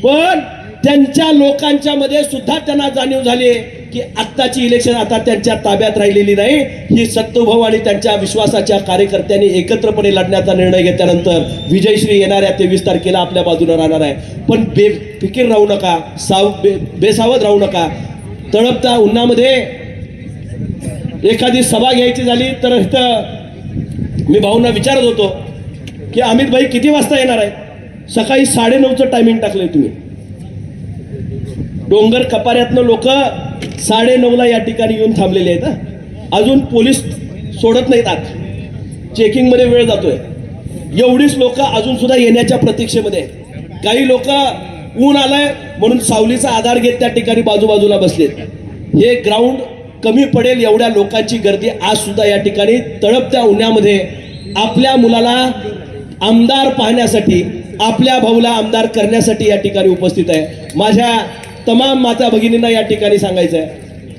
पण त्यांच्या लोकांच्या मध्ये सुद्धा त्यांना जाणीव झाली की आत्ताची इलेक्शन आता त्यांच्या ताब्यात राहिलेली नाही. ही सत्तूभाऊ आणि त्यांच्या विश्वासाच्या कार्यकर्त्यांनी एकत्रपणे लढण्याचा निर्णय घेतल्यानंतर विजयश्री येणाऱ्या 23 तारखेला आपल्या बाजूने राहणार आहे. पण बेफिकीर राहू नका, बेसावध राहू नका. तळपता उन्हामध्ये एखादी सभा घ्यायची झाली तर इथं मी भाऊंना विचारत होतो की अमित भाई किती वाजता येणार आहे. सकाळी 9:30चं टायमिंग टाकलंय तुम्ही. डोंगर कपाऱ्यातनं लोक 9:30ला या ठिकाणी येऊन थांबलेले आहेत. अजून पोलीस सोडत नाहीत आत, चेकिंग मध्ये वेळ जातोय. एवढीच लोक अजून सुद्धा येण्याच्या प्रतीक्षेमध्ये आहेत. काही लोक ऊन आलंय म्हणून सावलीचा आधार घेत त्या ठिकाणी बाजूबाजूला बसलेत. हे ग्राउंड कमी पडेल एवढ्या लोकांची गर्दी आज सुद्धा या ठिकाणी तळपत्या उन्हामध्ये आपल्या मुलाला आमदार पाहण्यासाठी, आपल्या भाऊला आमदार करण्यासाठी या ठिकाणी उपस्थित आहे. माझ्या तमाम माता भगिनींना या ठिकाणी सांगायचं आहे,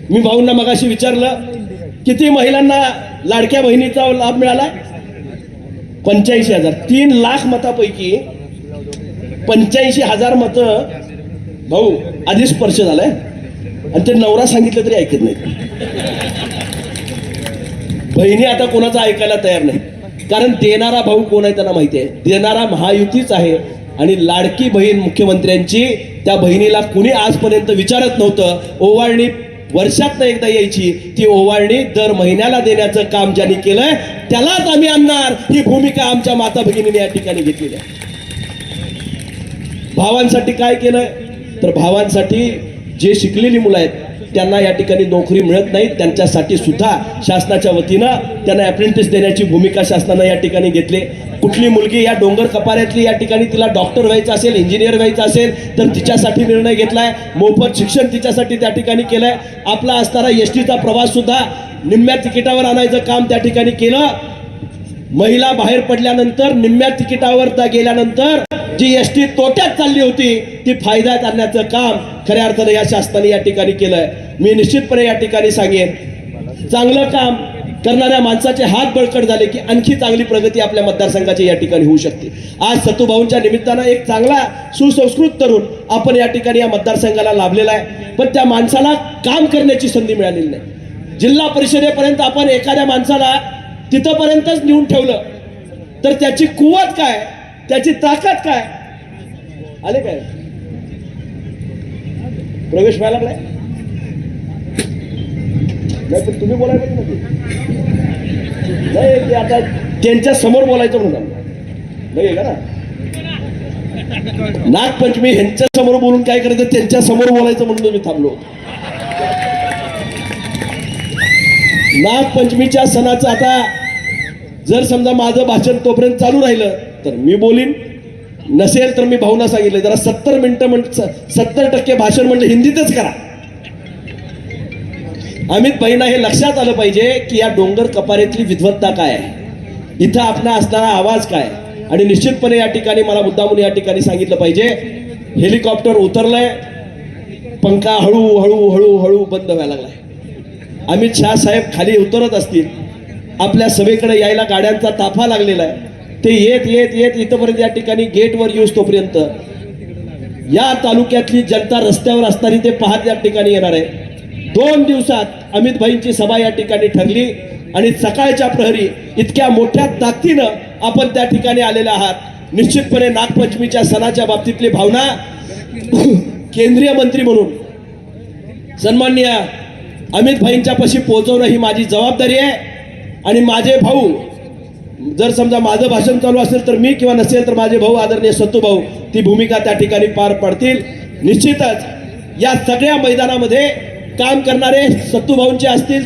मी भाऊंना मगाशी विचारलं किती महिलांना लाडक्या बहिणीचा लाभ मिळाला. 85,000. 3 लाख मतापैकी 85,000 मतं भाऊ आधीच स्पर्श झालाय आणि ते नवरा सांगितलं तरी ऐकत नाही. बहिणी आता कोणाचं ऐकायला तयार नाही, कारण देणारा भाऊ कोण आहे त्यांना माहिती आहे. देणारा महायुतीच आहे. आणि लाडकी बहीण मुख्यमंत्र्यांची, त्या बहिणीला कुणी आजपर्यंत विचारत नव्हतं. ओवाळणी वर्षातनं एकदा यायची, ती ओवाळणी दर महिन्याला देण्याचं काम ज्यांनी केलंय त्यालाच आम्ही आणणार, ही भूमिका आमच्या माता भगिनीने या ठिकाणी घेतलेली आहे. भावांसाठी काय केलंय तर भावांसाठी जे शिकलेली मुलं आहेत त्यांना या ठिकाणी नोकरी मिळत नाही, त्यांच्यासाठी सुद्धा शासनाच्या वतीनं त्यांना अप्रेंटिस देण्याची भूमिका शासनानं या ठिकाणी घेतली. कुठली मुलगी या डोंगर कपाऱ्यातली या ठिकाणी तिला डॉक्टर व्हायचं असेल, इंजिनियर व्हायचं असेल तर तिच्यासाठी निर्णय घेतलाय. मोफत शिक्षण तिच्यासाठी त्या ठिकाणी केलंय. आपला असणारा एसटीचा प्रवास सुद्धा निम्म्या तिकिटावर आणायचं काम त्या ठिकाणी केलं. महिला बाहेर पडल्यानंतर निम्म्या तिकिटावर गेल्यानंतर जी एसटी तोट्यात चालली होती ती फायद्यात आणण्याचं काम खऱ्या अर्थानं या शासनाने या ठिकाणी केलंय. मी निश्चितपणे या ठिकाणी सांगेन, चांगलं काम करणाऱ्या माणसाचे हात बळकट झाले की आणखी चांगली प्रगती आपल्या मतदारसंघाची या ठिकाणी होऊ शकते. आज सतुभाऊंच्या निमित्तानं एक चांगला सुसंस्कृत तरुण आपण या ठिकाणी या मतदारसंघाला लाभलेला आहे, पण त्या माणसाला काम करण्याची संधी मिळालेली नाही. जिल्हा परिषदेपर्यंत आपण एखाद्या माणसाला तिथपर्यंतच नेऊन ठेवलं तर त्याची कुवत काय, त्याची ताकद काय. आले काय प्रवेश व्हायला लागलाय नाही, पण तुम्ही बोलायला नाही, ते आता त्यांच्या समोर बोलायचं म्हणून नाही का ना. नागपंचमी ह्यांच्या समोर बोलून काय करायचं, त्यांच्या समोर बोलायचं म्हणून मी थांबलो. नागपंचमीच्या सणाचं आता जर समजा माझं भाषण तोपर्यंत चालू राहिलं तर मी बोलीन, नसेल तर मी भाऊना सांगितलं जरा 70 मिनिटं 70% भाषण म्हणलं हिंदीतच करा. अमित भाईंना हे लक्षात आलं पाहिजे की या डोंगर कपारीतली विद्वत्ता काय आहे, इथं आपला असणारा आवाज काय. आणि निश्चितपणे या ठिकाणी मला मुद्दामून या ठिकाणी सांगितलं पाहिजे, हेलिकॉप्टर उतरलंय, पंखा हळूहळू हळूहळू बंद व्हायला लागलाय. अमित शहा साहेब खाली उतरत असतील, आपल्या सभेकडे यायला गाड्यांचा ताफा लागलेला आहे. ते येत येत येत इथपर्यंत या ठिकाणी गेटवर येऊस तोपर्यंत या तालुक्यातली जनता रस्त्यावर असताना ते पाहत या ठिकाणी येणार आहे. 2 दिवसात अमित भाईंची सभा या ठिकाणी ठरली आणि सकाळच्या प्रहरी इतक्या मोठ्या ताकदीनं आपण त्या ठिकाणी आलेले आहात. निश्चितपणे नागपंचमीच्या सणाच्या बाबतीतली भावना केंद्रीय मंत्री म्हणून सन्माननीय अमित भाईंच्या पाशी पोहोचवणं ही माझी जबाबदारी आहे. आणि माझे भाऊ, जर समजा माझं भाषण चालू असेल तर मी, किंवा नसेल तर माझे भाऊ आदरणीय सत्तू भाऊ ती भूमिका त्या ठिकाणी पार पाडतील. निश्चितच या सगळ्या मैदानामध्ये काम करणारे सत्तू भाऊंचे असतील,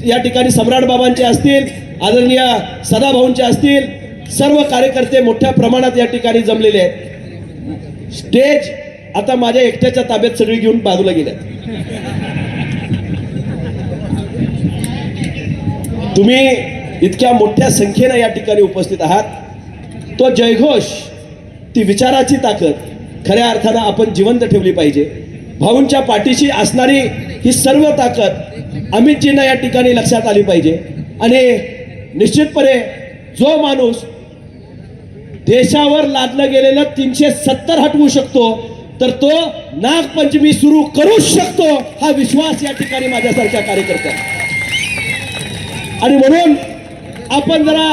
या ठिकाणी सम्राट बाबांचे असतील, आदरणीय सदाभाऊंचे असतील, सर्व कार्यकर्ते मोठ्या प्रमाणात या ठिकाणी जमलेले आहेत. स्टेज आता माझ्या एकट्याच्या ताब्यात सगळी घेऊन बाजूला गेल्यात. तुम्ही इतक्या मोठ्या संख्येने या ठिकाणी उपस्थित आहात. तो जयघोष, ती विचाराची ताकद खऱ्या अर्थानं आपण जिवंत ठेवली पाहिजे. भाऊंच्या पाठीशी असणारी ही सर्व ताकद अमितजींना या ठिकाणी लक्षात आली पाहिजे. आणि निश्चितपणे जो माणूस देशावर लादलं गेलेलं 370 हटवू शकतो तर तो नागपंचमी सुरू करूच शकतो, हा विश्वास या ठिकाणी माझ्यासारख्या कार्यकर्त्यांना. आणि म्हणून आपण जरा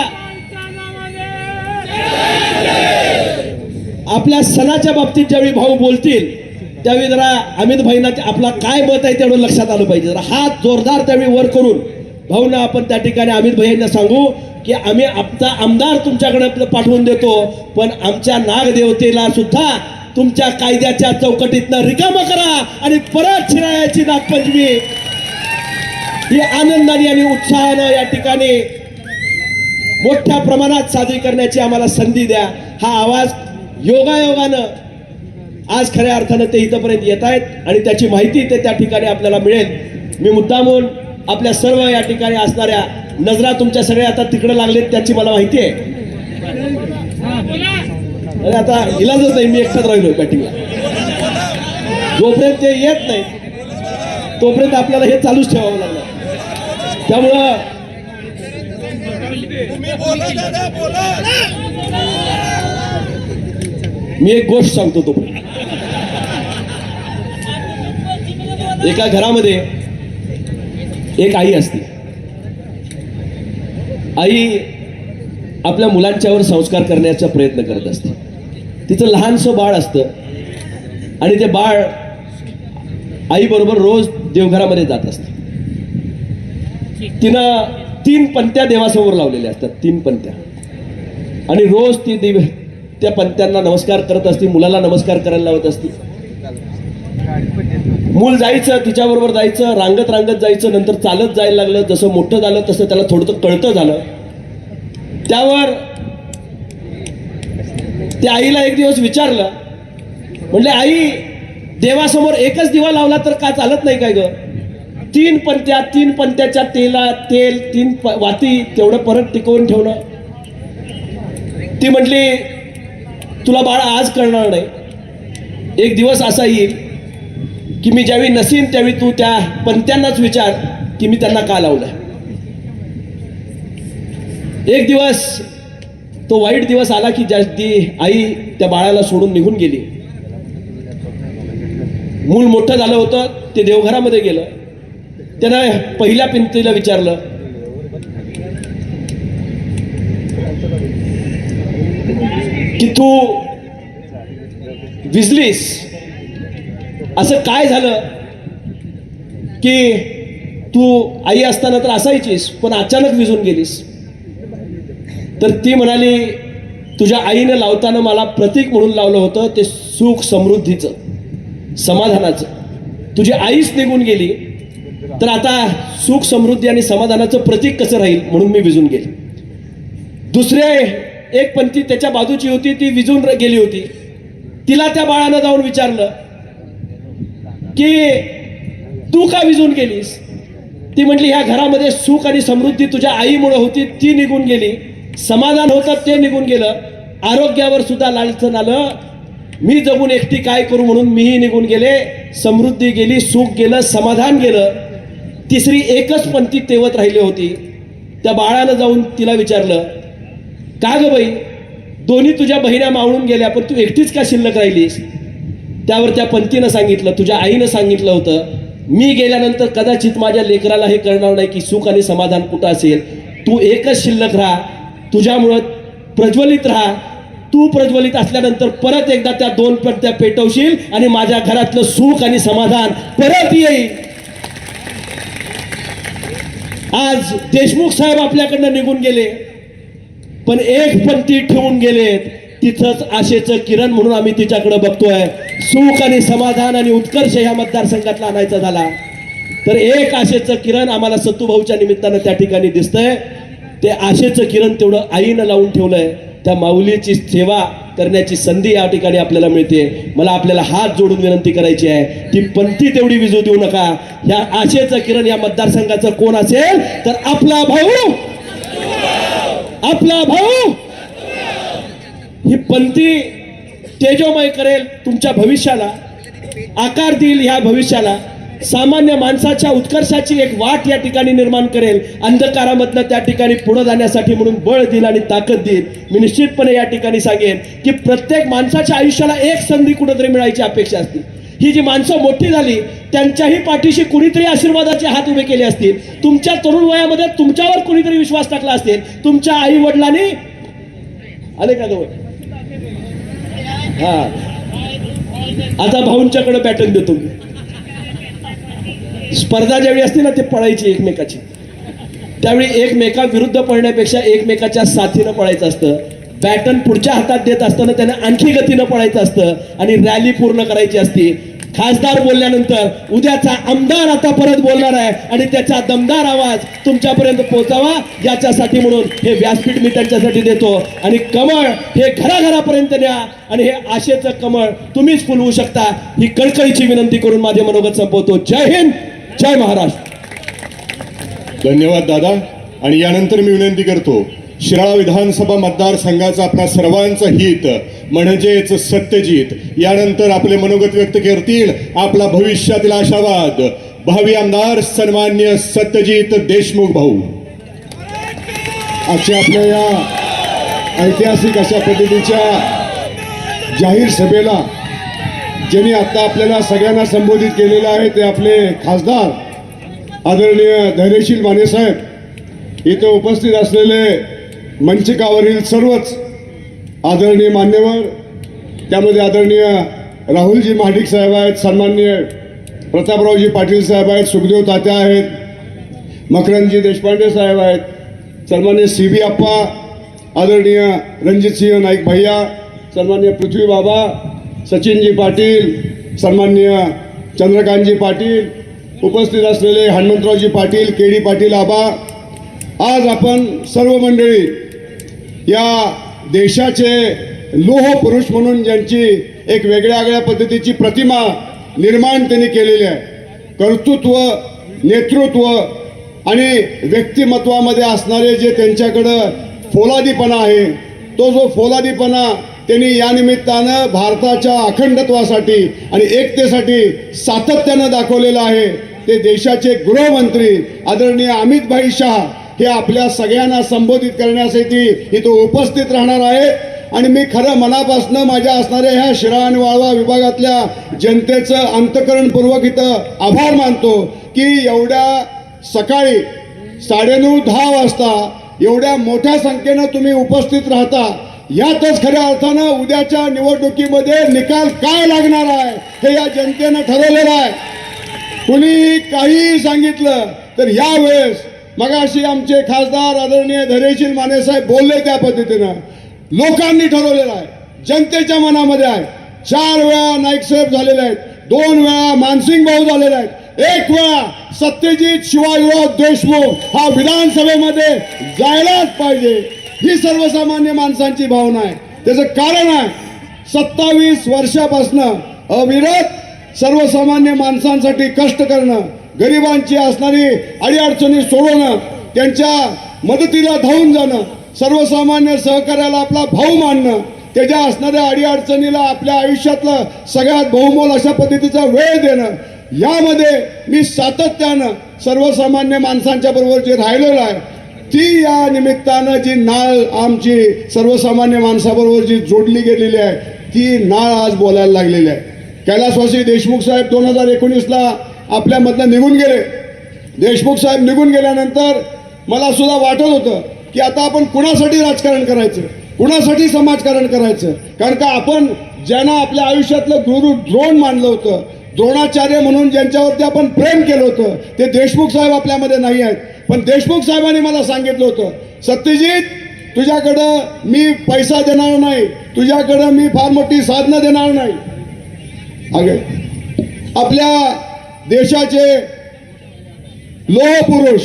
आपल्या सणाच्या बाबतीत ज्यावेळी भाऊ बोलतील त्यावेळी जरा अमित भाईंना आपला काय मत आहे तेवढं लक्षात आलं पाहिजे. जरा हात जोरदार त्यावेळी वर करून भाऊंना आपण त्या ठिकाणी अमित भैयांना सांगू की आम्ही आमचा आमदार तुमच्याकडे पाठवून देतो, पण आमच्या नागदेवतेला सुद्धा तुमच्या कायद्याच्या चौकटीतनं रिकामं करा आणि परत शिरायाची नागपंचमी ही आनंदाने आणि उत्साहानं या ठिकाणी मोठ्या प्रमाणात साजरी करण्याची आम्हाला संधी द्या. हा आवाज योगायोगानं आज खऱ्या अर्थानं ते इथंपर्यंत येत आहेत आणि त्याची माहिती ते त्या ठिकाणी आपल्याला मिळेल. मी मुद्दामून आपल्या सर्व या ठिकाणी असणाऱ्या नजरा तुमच्या सगळ्या आता तिकडे लागलेत त्याची मला माहिती आहे. अरे आता इलाजच नाही, मी एकटाच राहिलोय बॅटिंगला. जोपर्यंत ते येत नाही तोपर्यंत आपल्याला हे चालूच ठेवावं लागलं. त्यामुळं मी एक गोष्ट सांगतो. तो एका घरामध्ये एक आई असते. आई आपल्या मुलांच्यावर संस्कार करण्याचा प्रयत्न करत असते. तिचं लहानसं बाळ असतं आणि ते बाळ आईबरोबर रोज देवघरामध्ये जात असतं. तिनं 3 पंत्या देवासमोर लावलेल्या असतात, 3 पंत्या, आणि रोज ती त्या पंत्यांना नमस्कार करत असते, मुलाला नमस्कार करायला लावत असते. मूल जायचं, तिच्याबरोबर जायचं, रांगत रांगत जायचं, नंतर चालत जायला लागलं. जसं मोठं झालं तसं त्याला थोडं कळतं झालं. त्यावर त्या आईला एक दिवस विचारलं, म्हणले आई, देवासमोर एकच दिवा लावला तर का चालत नाही काय ग? 3 पंत्या, 3 पंत्याच्या तेल 3 वाती तेवढं परत टिकवून ठेवणं. ती म्हटली, तुला बाळा आज कळणार नाही. एक दिवस असा येईल की मी ज्यावेळी नसीन त्यावेळी तू त्या पंत्यांनाच विचार की मी त्यांना का लावलं. एक दिवस तो वाईट दिवस आला की ज्या ती आई त्या बाळाला सोडून निघून गेली. मूल मोठं झालं होतं, ते देवघरामध्ये गेलं. त्यानं पहिल्या पंथीला विचारलं, की तू विजलीस, असं काय झालं की तू आई असताना तर असायचीस पण अचानक विझून गेलीस? तर ती म्हणाली, तुझ्या आईनं लावताना मला प्रतीक म्हणून लावलं होतं ते सुख समृद्धीचं, समाधानाचं. तुझी आईच निघून गेली तर आता सुख समृद्धी आणि समाधानाचं प्रतीक कसं राहील, म्हणून मी विझून गेली. दुसरे एक पंथी त्याच्या बाजूची होती, ती विझून गेली होती. तिला त्या बाळानं जाऊन विचारलं की तू का विझून गेलीस? ती म्हटली, ह्या घरामध्ये सुख आणि समृद्धी तुझ्या आईमुळे होती, ती निघून गेली. समाधान होतं ते निघून गेलं. आरोग्यावर सुद्धा लालचं आलं. मी जगून एकटी काय करू म्हणून मीही निघून गेले. समृद्धी गेली, सुख गेलं, समाधान गेलं. तिसरी एकच पंथी तेवत राहिली होती. त्या बाळानं जाऊन तिला विचारलं, का ग बाई, दोन्ही तुझ्या बहिण्या मावळून गेल्या पण तू एकटीच का शिल्लक राहिलीस? त्यावर त्या पंथीनं सांगितलं, तुझ्या आईनं सांगितलं होतं, मी गेल्यानंतर कदाचित माझ्या लेकराला हे कळणार नाही की सुख आणि समाधान कुठं असेल. तू एकच शिल्लक राहा, तुझ्यामुळं प्रज्वलित राहा. तू प्रज्वलित असल्यानंतर परत एकदा त्या 2 पंत्या पेटवशील आणि माझ्या घरातलं सुख आणि समाधान परत येईल. आज देशमुख साहेब आपल्याकडनं निघून गेले पण एक पंथी ठेवून गेलेत. तिथंच आशेचं किरण म्हणून आम्ही तिच्याकडे बघतोय. सुख आणि समाधान आणि उत्कर्ष ह्या मतदारसंघातला आणायचा झाला तर एक आशेचं किरण आम्हाला सत्तूभाऊच्या निमित्तानं त्या ठिकाणी दिसतंय. ते आशेचं किरण तेवढं आईनं लावून ठेवलंय. त्या माऊलीची सेवा करण्याची संधी या ठिकाणी आपल्याला मिळते. मला आपल्याला हात जोडून विनंती करायची आहे, ती पंथी तेवढी विझू देऊ नका. ह्या आशेचं किरण या मतदारसंघाचं कोण असेल तर आपला भाऊ, आपला भाऊ. ही पंथी तेजोमय करेल, तुमच्या भविष्याला आकार देईल. ह्या भविष्याला सामान्य माणसाच्या उत्कर्षाची एक वाट या ठिकाणी निर्माण करेल. अंधकारामधनं त्या ठिकाणी पुढे जाण्यासाठी म्हणून बळ देईल आणि ताकद देईल. मी निश्चितपणे या ठिकाणी सांगेन की प्रत्येक माणसाच्या आयुष्याला एक संधी कुठेतरी मिळायची अपेक्षा असते. ही जी माणसं मोठी झाली त्यांच्याही पाठीशी कुणीतरी आशीर्वादाचे हात उभे केले असतील. तुमच्या तरुण वयामध्ये तुमच्यावर कुणीतरी विश्वास टाकला असेल. तुमच्या आई वडिलांनी आले का जवळ? हा, आता भाऊंच्याकडे पॅटर्न देतो. स्पर्धा ज्यावेळी असते ना ते पळायची एकमेकाची. त्यावेळी एकमेकाविरुद्ध पळण्यापेक्षा एकमेकाच्या साथीनं पळायचं असतं. बॅटन पुढच्या हातात देत असताना त्याने आणखी गतीनं पळायचं असतं आणि रॅली पूर्ण करायची असती. खासदार बोलल्यानंतर उद्याचा आमदार आता परत बोलणार आहे आणि त्याचा दमदार आवाज तुमच्यापर्यंत पोहोचावा याच्यासाठी म्हणून हे व्यासपीठ मी त्यांच्यासाठी देतो. आणि कमळ हे घराघरापर्यंत न्या आणि हे आशेचं कमळ तुम्हीच फुलवू शकता ही कळकळीची विनंती करून माझे मनोगत संपवतो. जय हिंद, जय महाराष्ट्र. धन्यवाद दादा. आणि यानंतर मी विनंती करतो, शिराळा विधानसभा मतदारसंघाचा आपल्या सर्वांचं हित म्हणजेच सत्यजित यानंतर आपले मनोगत व्यक्त करतील आपला भविष्यातील आशावाद भावी आमदार सन्मान्य सत्यजित देशमुख भाऊ. आजच्या आपल्या या ऐतिहासिक अशा पद्धतीच्या जाहीर सभेला ज्यांनी आता आपल्याला सगळ्यांना संबोधित केलेलं आहे ते आपले खासदार आदरणीय धैर्यशील मानेसाहेब, इथे उपस्थित असलेले मंचकावरील सर्वच आदरणीय मान्यवर, त्यामध्ये आदरणीय राहुलजी महाडिक साहेब आहेत, सन्माननीय प्रतापरावजी पाटील साहेब आहेत, सुखदेव तात्या आहेत, मकरंदजी देशपांडे साहेब आहेत, सन्माननीय CB अप्पा, आदरणीय रणजितसिंह नाईक भैया, सन्माननीय पृथ्वी बाबा, सचिनजी पाटील, सन्माननीय चंद्रकांतजी पाटील, उपस्थित असलेले हनुमंतरावजी पाटील, KD पाटील आबा. आज आपण सर्व मंडळी या देशाचे लोह पुरुष म्हणून ज्यांची एक वेगळ्या पद्धतीची प्रतिमा निर्माण त्यांनी केलेली आहे, कर्तृत्व, नेतृत्व आणि व्यक्तिमत्वामध्ये असणारे जे त्यांच्याकडं फोलादीपणा आहे, तो जो फोलादीपणा त्यांनी या निमित्तानं भारताच्या अखंडत्वासाठी आणि एकतेसाठी सातत्यानं दाखवलेलं आहे. ते देशाचे गृहमंत्री आदरणीय अमितभाई शाह हे आपल्या सगळ्यांना संबोधित करण्यासाठी इथं उपस्थित राहणार आहेत. आणि मी खरं मनापासून माझ्या असणाऱ्या ह्या शिराळा आणि वाळवा विभागातल्या जनतेचं अंतःकरणपूर्वक इथं आभार मानतो की एवढ्या सकाळी 9:30-10 वाजता एवढ्या मोठ्या संख्येनं तुम्ही उपस्थित राहता. यातच खऱ्या अर्थानं उद्याच्या निवडणुकीमध्ये निकाल काय लागणार आहे हे या जनतेनं ठरवलेलं आहे. कुणी काहीही सांगितलं तर यावेळेस मगाशी आमचे खासदार आदरणीय धैर्यशील मानेसाहेब बोलले त्या पद्धतीनं लोकांनी ठरवलेलं आहे, जनतेच्या मनामध्ये आहे. 4 वेळा नाईक साहेब झालेले आहेत, 2 वेळा मानसिंग भाऊ झालेले आहेत, 1 वेळा सत्यजित शिवाजीराव देशमुख हा विधानसभेमध्ये जायलाच पाहिजे ही सर्वसामान्य माणसांची भावना आहे. त्याचं कारण आहे 27 वर्षापासून अविरत सर्वसामान्य माणसांसाठी कष्ट करणं, गरिबांची असणारी अडीअडचणी सोडवणं, त्यांच्या मदतीला धावून जाणं, सर्वसामान्य सहकार्याला आपला भाऊ मानणं, त्याच्या असणाऱ्या अडीअडचणीला आपल्या आयुष्यातलं सगळ्यात बहुमोल अशा पद्धतीचा वेळ देणं, यामध्ये मी सातत्यानं सर्वसामान्य माणसांच्या बरोबर जे राहिलेलं आहे ती या निमित्तानं जी नाळ आमची सर्वसामान्य माणसाबरोबर जी जोडली गेलेली आहे ती नाळ आज बोलायला लागलेली आहे. कैलासवासी देशमुख साहेब 2019ला आपल्यामधनं निघून गेले. देशमुख साहेब निघून गेल्यानंतर मला सुद्धा वाटत होतं की आता आपण कुणासाठी राजकारण करायचं, कुणासाठी समाजकारण करायचं. कारण का आपण ज्यांना आपल्या आयुष्यातलं गुरु द्रोण मानलं होतं, द्रोणाचार्य म्हणून ज्यांच्यावरती आपण प्रेम केलं होतं ते देशमुख साहेब आपल्यामध्ये नाही आहेत. पण देशमुख साहेबांनी मला सांगितलं होतं, सत्यजित तुझ्याकडं मी पैसा देणार नाही, तुझ्याकडं मी फार मोठी साधनं देणार नाही. अगे आपल्या देशाचे लोहपुरुष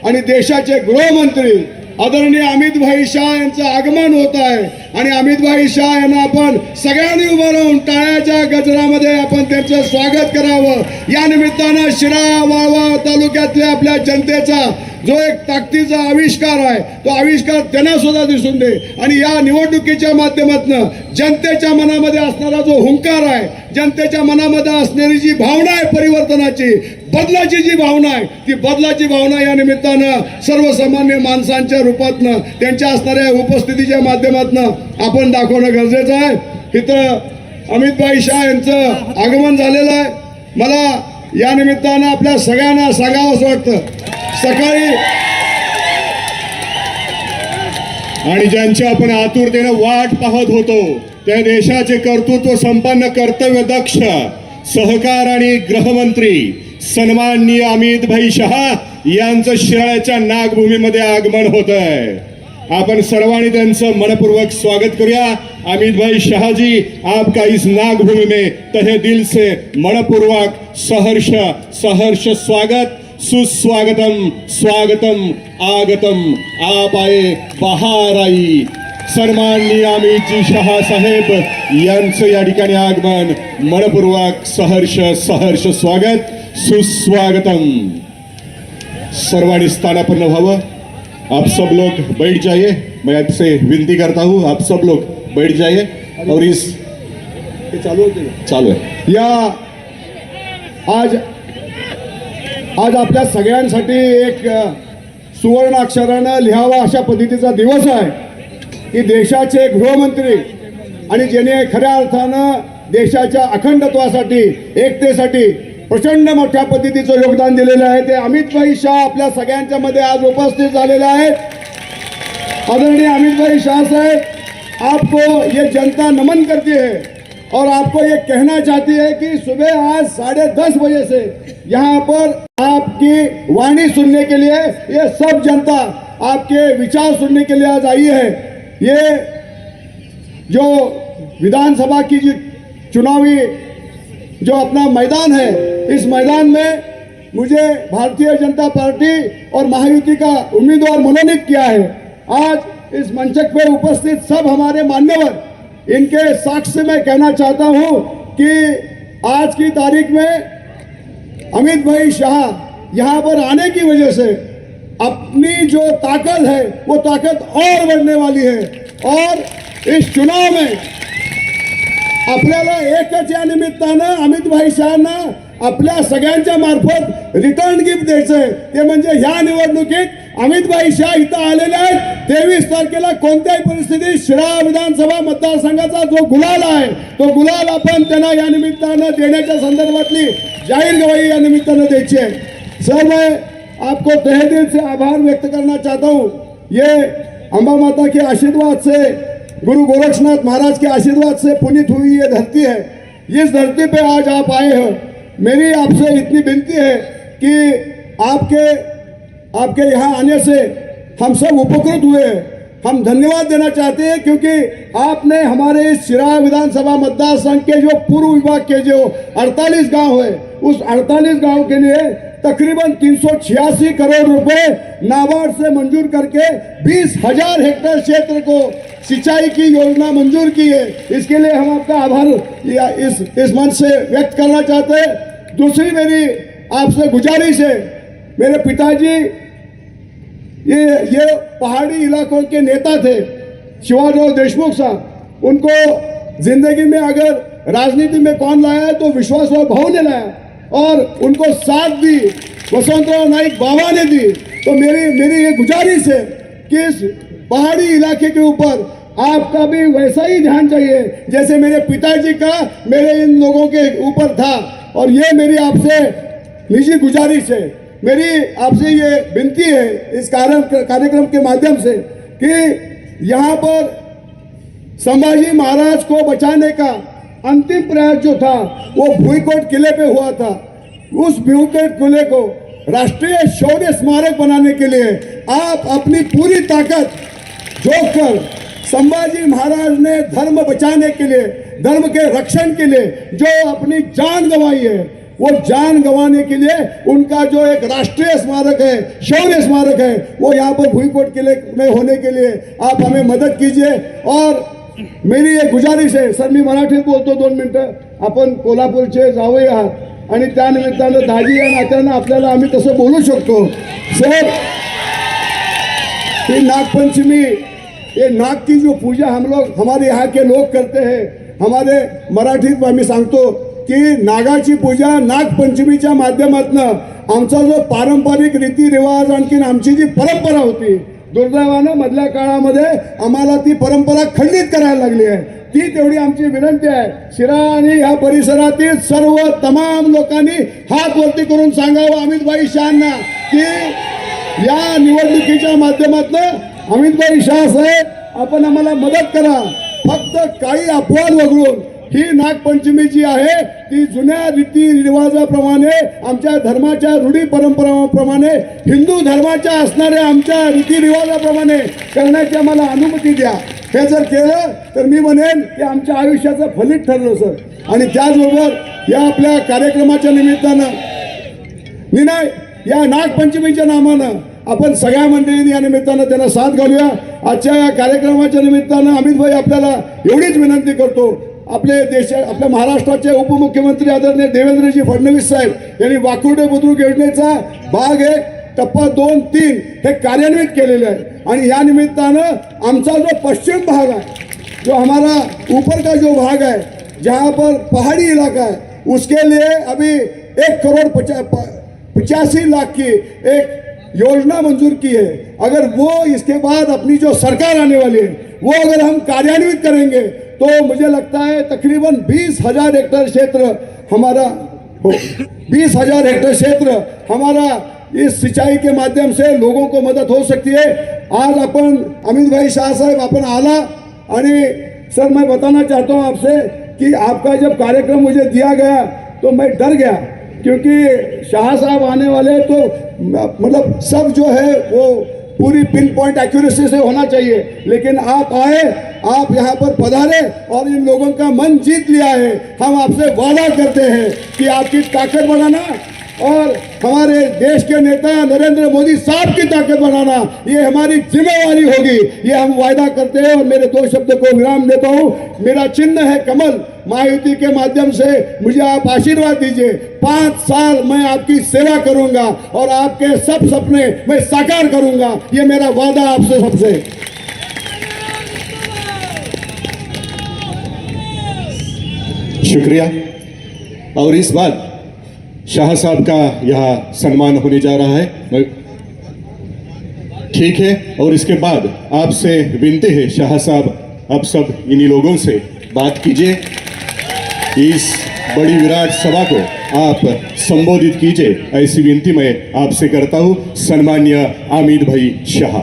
आणि देशाचे गृहमंत्री आदरणीय अमितभाई शाह यांचं आगमन होत आहे आणि अमितभाई शाह यांना आपण सगळ्यांनी उभं राहून टाळ्याच्या गजरामध्ये आपण त्यांचं स्वागत करावं. या निमित्तानं शिराळा वाळवा तालुक्यातल्या आपल्या जनतेचा जो एक ताकदीचा आविष्कार आहे तो आविष्कार त्यांना सुद्धा दिसून दे आणि या निवडणुकीच्या माध्यमातून जनतेच्या मनामध्ये असणारा जो हुंकार आहे, जनतेच्या मनामध्ये असणारी जी भावना आहे परिवर्तनाची, बदलाची जी भावना आहे ती बदलाची भावना या निमित्तानं सर्वसामान्य माणसांच्या रूपातनं त्यांच्या असणाऱ्या उपस्थितीच्या माध्यमातून आपण दाखवणं गरजेचं आहे. इथं अमितभाई शाह यांचं आगमन झालेलं आहे. मला या निमित्तानं आपल्या सगळ्यांना सांगावं असं वाटतं, सकाळी आणि ज्यांची आपण आतुरतेनं वाट पाहत होतो त्या देशाचे कर्तृत्व संपन्न कर्तव्यदक्ष सहकार आणि गृहमंत्री सन्माननीय अमितभाई शहा यांचं शिराळ्याच्या नागभूमीमध्ये आगमन होत आहे. आपण सर्वांनी त्यांचं मनपूर्वक स्वागत करूया. अमित भाई शाह जी, आपका इस नागभूमि में तहे दिल से मनपूर्वक सहर्ष सहर्ष स्वागत, सुस्वागतम, स्वागतम, आगतम. आप आए, बहार आई. सन्माननीय अमितजी शहा साहेब यांचं या ठिकाणी आगमन, मनपूर्वक सहर्ष सहर्ष स्वागत, सुस्वागतम. सर्वांनी स्थानापन्न व्हावं. आप सब लोग बैठ जाइए. मैं आपसे विनती करता हूँ, आप सब लोग बैठ जाइए. और इस चालू है या आज आपल्या सगळ्यांसाठी एक सुवर्ण अक्षरानं लिहावा अशा पद्धतीचा दिवस आहे की देशाचे गृहमंत्री आणि ज्याने खऱ्या अर्थानं देशाच्या अखंडत्वासाठी, एकतेसाठी प्रचंड मोठ्या पद्धतीचं योगदान दिलेलं आहे ते अमितभाई शाह आपल्या सगळ्यांच्या मध्ये आज उपस्थित झालेले आहेत. आदरणीय अमितभाई शाह साहब, आपको ये जनता नमन करती है और आपको ये कहना चाहती है कि सुबह आज 10:30 बजे से यहाँ पर आपकी वाणी सुनने के लिए ये सब जनता आपके विचार सुनने के लिए आज आई है. ये जो विधानसभा की जो चुनावी जो अपना मैदान है, इस मैदान में मुझे भारतीय जनता पार्टी और महायुति का उम्मीदवार मनोनीत किया है. आज इस मंचक पे उपस्थित सब हमारे मान्यवर, इनके साक्ष्य में कहना चाहता हूं कि आज की तारीख में अमित भाई शाह यहाँ पर आने की वजह से अपनी जो ताकत है वो ताकत और बढ़ने वाली है. और इस चुनाव में आपल्याला एकच या निमित्तानं अमित भाई शाहना आपल्या सगळ्यांच्या मार्फत रिटर्न गिफ्ट द्यायचंय. ते म्हणजे ह्या निवडणुकीत अमित भाई शाह इथं आलेले आहेत. 23 तारखेला कोणत्याही परिस्थितीत शिराळा विधानसभा मतदारसंघाचा जो गुलाल आहे तो गुलाल आपण त्यांना या निमित्तानं देण्याच्या संदर्भातली जाहीर गवाही या निमित्तानं द्यायची आहे. सर, मैं आपको तहे दिल से आभार व्यक्त करना चाहता हूँ. ये अम्बा माता के आशीर्वाद से, गुरु गोरक्षनाथ महाराज के आशीर्वाद से पुनीत हुई ये धरती है. इस धरती पे आज आप आए हो. मेरी आपसे इतनी विनती है कि आपके यहाँ आने से हम सब उपकृत हुए हैं. हम धन्यवाद देना चाहते हैं क्योंकि आपने हमारे इस शिराळा विधानसभा मतदार संघ के जो पूर्व विभाग के जो 48 गांव है, उस 48 गांव के लिए तकरीबन 386 करोड़ रुपए नाबार्ड से मंजूर करके 20,000 हेक्टेयर क्षेत्र को सिंचाई की योजना मंजूर की है. इसके लिए हम आपका आभार इस मंच से व्यक्त करना चाहते हैं. दूसरी मेरी आपसे गुजारिश है, मेरे पिताजी ये पहाड़ी इलाकों के नेता थे, शिवाजीराव देशमुख साहब. उनको जिंदगी में अगर राजनीति में कौन लाया है तो विश्वासराव भाऊ ने लाया और उनको साथ दी वसंतराव नाइक बाबा ने दी. तो मेरी ये गुजारिश है कि इस पहाड़ी इलाके के ऊपर आपका भी वैसा ही ध्यान चाहिए जैसे मेरे पिताजी का मेरे इन लोगों के ऊपर था. और ये मेरी आपसे निजी गुजारिश है, मेरी आपसे ये विनती है इस कार्यक्रम के माध्यम से कि यहाँ पर संभाजी महाराज को बचाने का अंतिम प्रयास जो था वो भूईकोट किले पे हुआ था. उस भूईकोट किले को राष्ट्रीय शौर्य स्मारक बनाने के लिए आप अपनी पूरी ताकत झोंक कर संभाजी महाराज ने धर्म बचाने के लिए, धर्म के रक्षण के लिए जो अपनी जान गंवाई है, वो जान गंवाने के लिए उनका जो एक राष्ट्रीय स्मारक है, शौर्य स्मारक है, वो यहाँ पर भूईकोट किले में होने के लिए आप हमें मदद कीजिए. और मेरी एक गुजारिश आहे, सर मी मराठीत बोलतो 2 मिनिटं. आपण कोल्हापूरचे जावई आहात आणि त्या निमित्तानं दाजी या नात्यानं आपल्याला आम्ही तसं बोलू शकतो. सर, ही नागपंचमी, ये नाग की जो पूजा हमारे यहाँ के लोग करते हैं, हमारे मराठीत आम्ही सांगतो की नागाची पूजा नागपंचमीच्या माध्यमातून आमचा जो पारंपरिक रीतिरिवाज, आणखीन आमची जी परंपरा होती, दुर्दैवानं मधल्या काळामध्ये आम्हाला ती परंपरा खंडित करायला लागली आहे. ती तेवढी आमची विनंती आहे. शिराळा आणि ह्या परिसरातील सर्व तमाम लोकांनी हात वरती करून सांगावं अमितभाई शाहांना की या निवडणुकीच्या माध्यमातून अमितभाई शाह साहेब आपण आम्हाला मदत करा. फक्त काही अपवाद वगळून ही नागपंचमी जी आहे ती जुन्या रीतिरिवाजाप्रमाणे आमच्या धर्माच्या रूढी परंपराप्रमाणे हिंदू धर्माच्या असणाऱ्या आमच्या रीतिरिवाजाप्रमाणे करण्याची आम्हाला अनुमती द्या. हे जर केलं तर मी म्हणेन की आमच्या आयुष्याचं फलित ठरलं सर. आणि त्याचबरोबर या आपल्या कार्यक्रमाच्या निमित्तानं मी नाही या नागपंचमीच्या नामानं आपण सगळ्या मंडळींनी या निमित्तानं त्यांना साथ घालूया. आजच्या या कार्यक्रमाच्या निमित्तानं अमित भाई आपल्याला एवढीच विनंती करतो, आपल्या महाराष्ट्राचे उपमुख्यमंत्री आदरणीय देवेंद्रजी फडणवीस साहेब यांनी वाकुर्डे बुद्रुक योजनेचा भाग 1 टप्पा 2, 3 हे कार्यान्वित केलेले आहे. आणि या निमित्तानं आमचा जो पश्चिम भाग आहे, जो हमारा ऊपर का जो भाग है जहाँ पर पहाड़ी इलाका है, उसके लिए अभी 1,85 लाख की एक योजना मंजूर की है. अगर वो इसके बाद अपनी जो सरकार आने वाली है वो अगर हम कार्यान्वित करेंगे तो मुझे लगता है तकरीबन 20,000 हेक्टेयर क्षेत्र हमारा हो 20,000 हेक्टेयर क्षेत्र हमारा इस सिंचाई के माध्यम से लोगों को मदद हो सकती है. आज अपन अमित भाई शाह साहब अपन आला आणि सर मैं बताना चाहता हूँ आपसे कि आपका जब कार्यक्रम मुझे दिया गया तो मैं डर गया, क्योंकि शाह साहब आने वाले तो मतलब सब जो है वो पूरी पिन पॉइंट एक्यूरेसी से होना चाहिए. लेकिन आप आए, आप यहाँ पर पधारे और इन लोगों का मन जीत लिया है. हम आपसे वादा करते हैं कि आपकी ताकत बढ़ाना और हमारे देश के नेता नरेंद्र मोदी साहब की ताकत बढ़ाना ये हमारी जिम्मेवारी होगी. ये हम वायदा करते हैं. और मेरे 2 शब्द को विराम देता हूँ. मेरा चिन्ह है कमल. महायुति के माध्यम से मुझे आप आशीर्वाद दीजिए. 5 साल मैं आपकी सेवा करूंगा और आपके सब सपने मैं साकार करूंगा. ये मेरा वादा आपसे सबसे. शुक्रिया. और इस बात शाह साहब का यहाँ सम्मान होने जा रहा है. ठीक है. और इसके बाद आपसे विनती है शाह साहब आप सब इन्हीं लोगों से बात कीजिए. इस बड़ी विराट सभा को आप संबोधित कीजिए, ऐसी विनती मैं आपसे करता हूं. सम्मान्य अमित भाई शाह.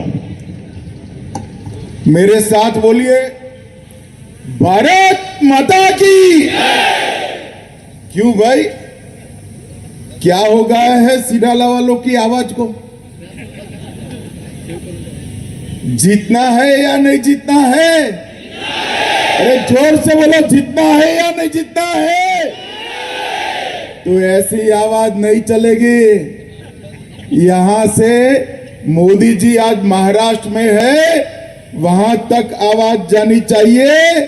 मेरे साथ बोलिए, भारत माता की. क्यों भाई, क्या हो गया है सिराला वालों की आवाज को? जीतना है या नहीं जीतना है? अरे जोर से बोलो, जीतना है या नहीं जीतना है? तो ऐसी आवाज नहीं चलेगी. यहां से मोदी जी आज महाराष्ट्र में है, वहां तक आवाज जानी चाहिए.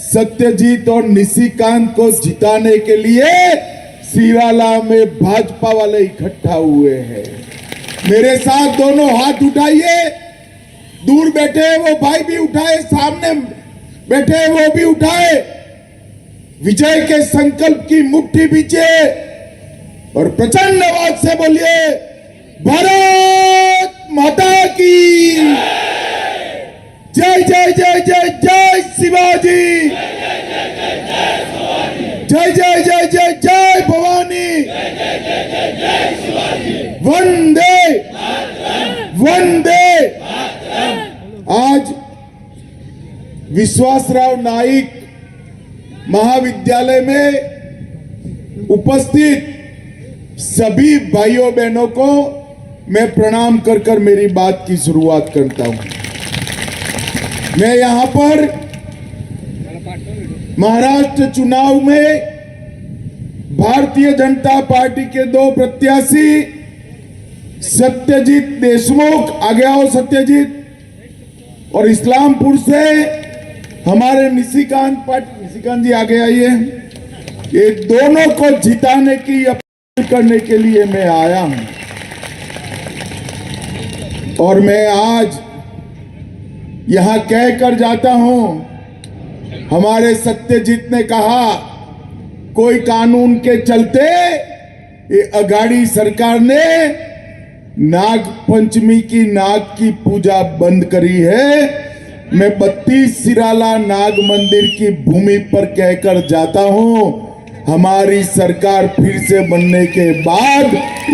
सत्यजीत और निशिकांत को जिताने के लिए सिराला में भाजपा वाले इकट्ठा हुए हैं. मेरे साथ दोनों हाथ उठाइए. दूर बैठे वो भाई भी उठाए, सामने बैठे वो भी उठाए. विजय के संकल्प की मुट्ठी बीजिए और प्रचंड आवाज से बोलिए, भारत माता की जय जय जय जय जय शिवाजी. जय जय जय जय जय भवानी. वंदे वंदे. आज विश्वासराव नाईक महाविद्यालय में उपस्थित सभी भाइयों बहनों को मैं प्रणाम कर कर मेरी बात की शुरुआत करता हूं. मैं यहां पर महाराष्ट्र चुनाव में भारतीय जनता पार्टी के 2 प्रत्याशी सत्यजीत देशमुख, आगे आओ सत्यजीत, और इस्लामपुर से हमारे निशिकांत जी आगे आइए. ये दोनों को जिताने की अपील करने के लिए मैं आया हूं. और मैं आज यहां कहकर जाता हूं, हमारे सत्यजीत ने कहा कोई कानून के चलते ये अघाड़ी सरकार ने नाग पंचमी की नाग की पूजा बंद करी है. मैं 32 सिराला नाग मंदिर की भूमि पर कहकर जाता हूं, हमारी सरकार फिर से बनने के बाद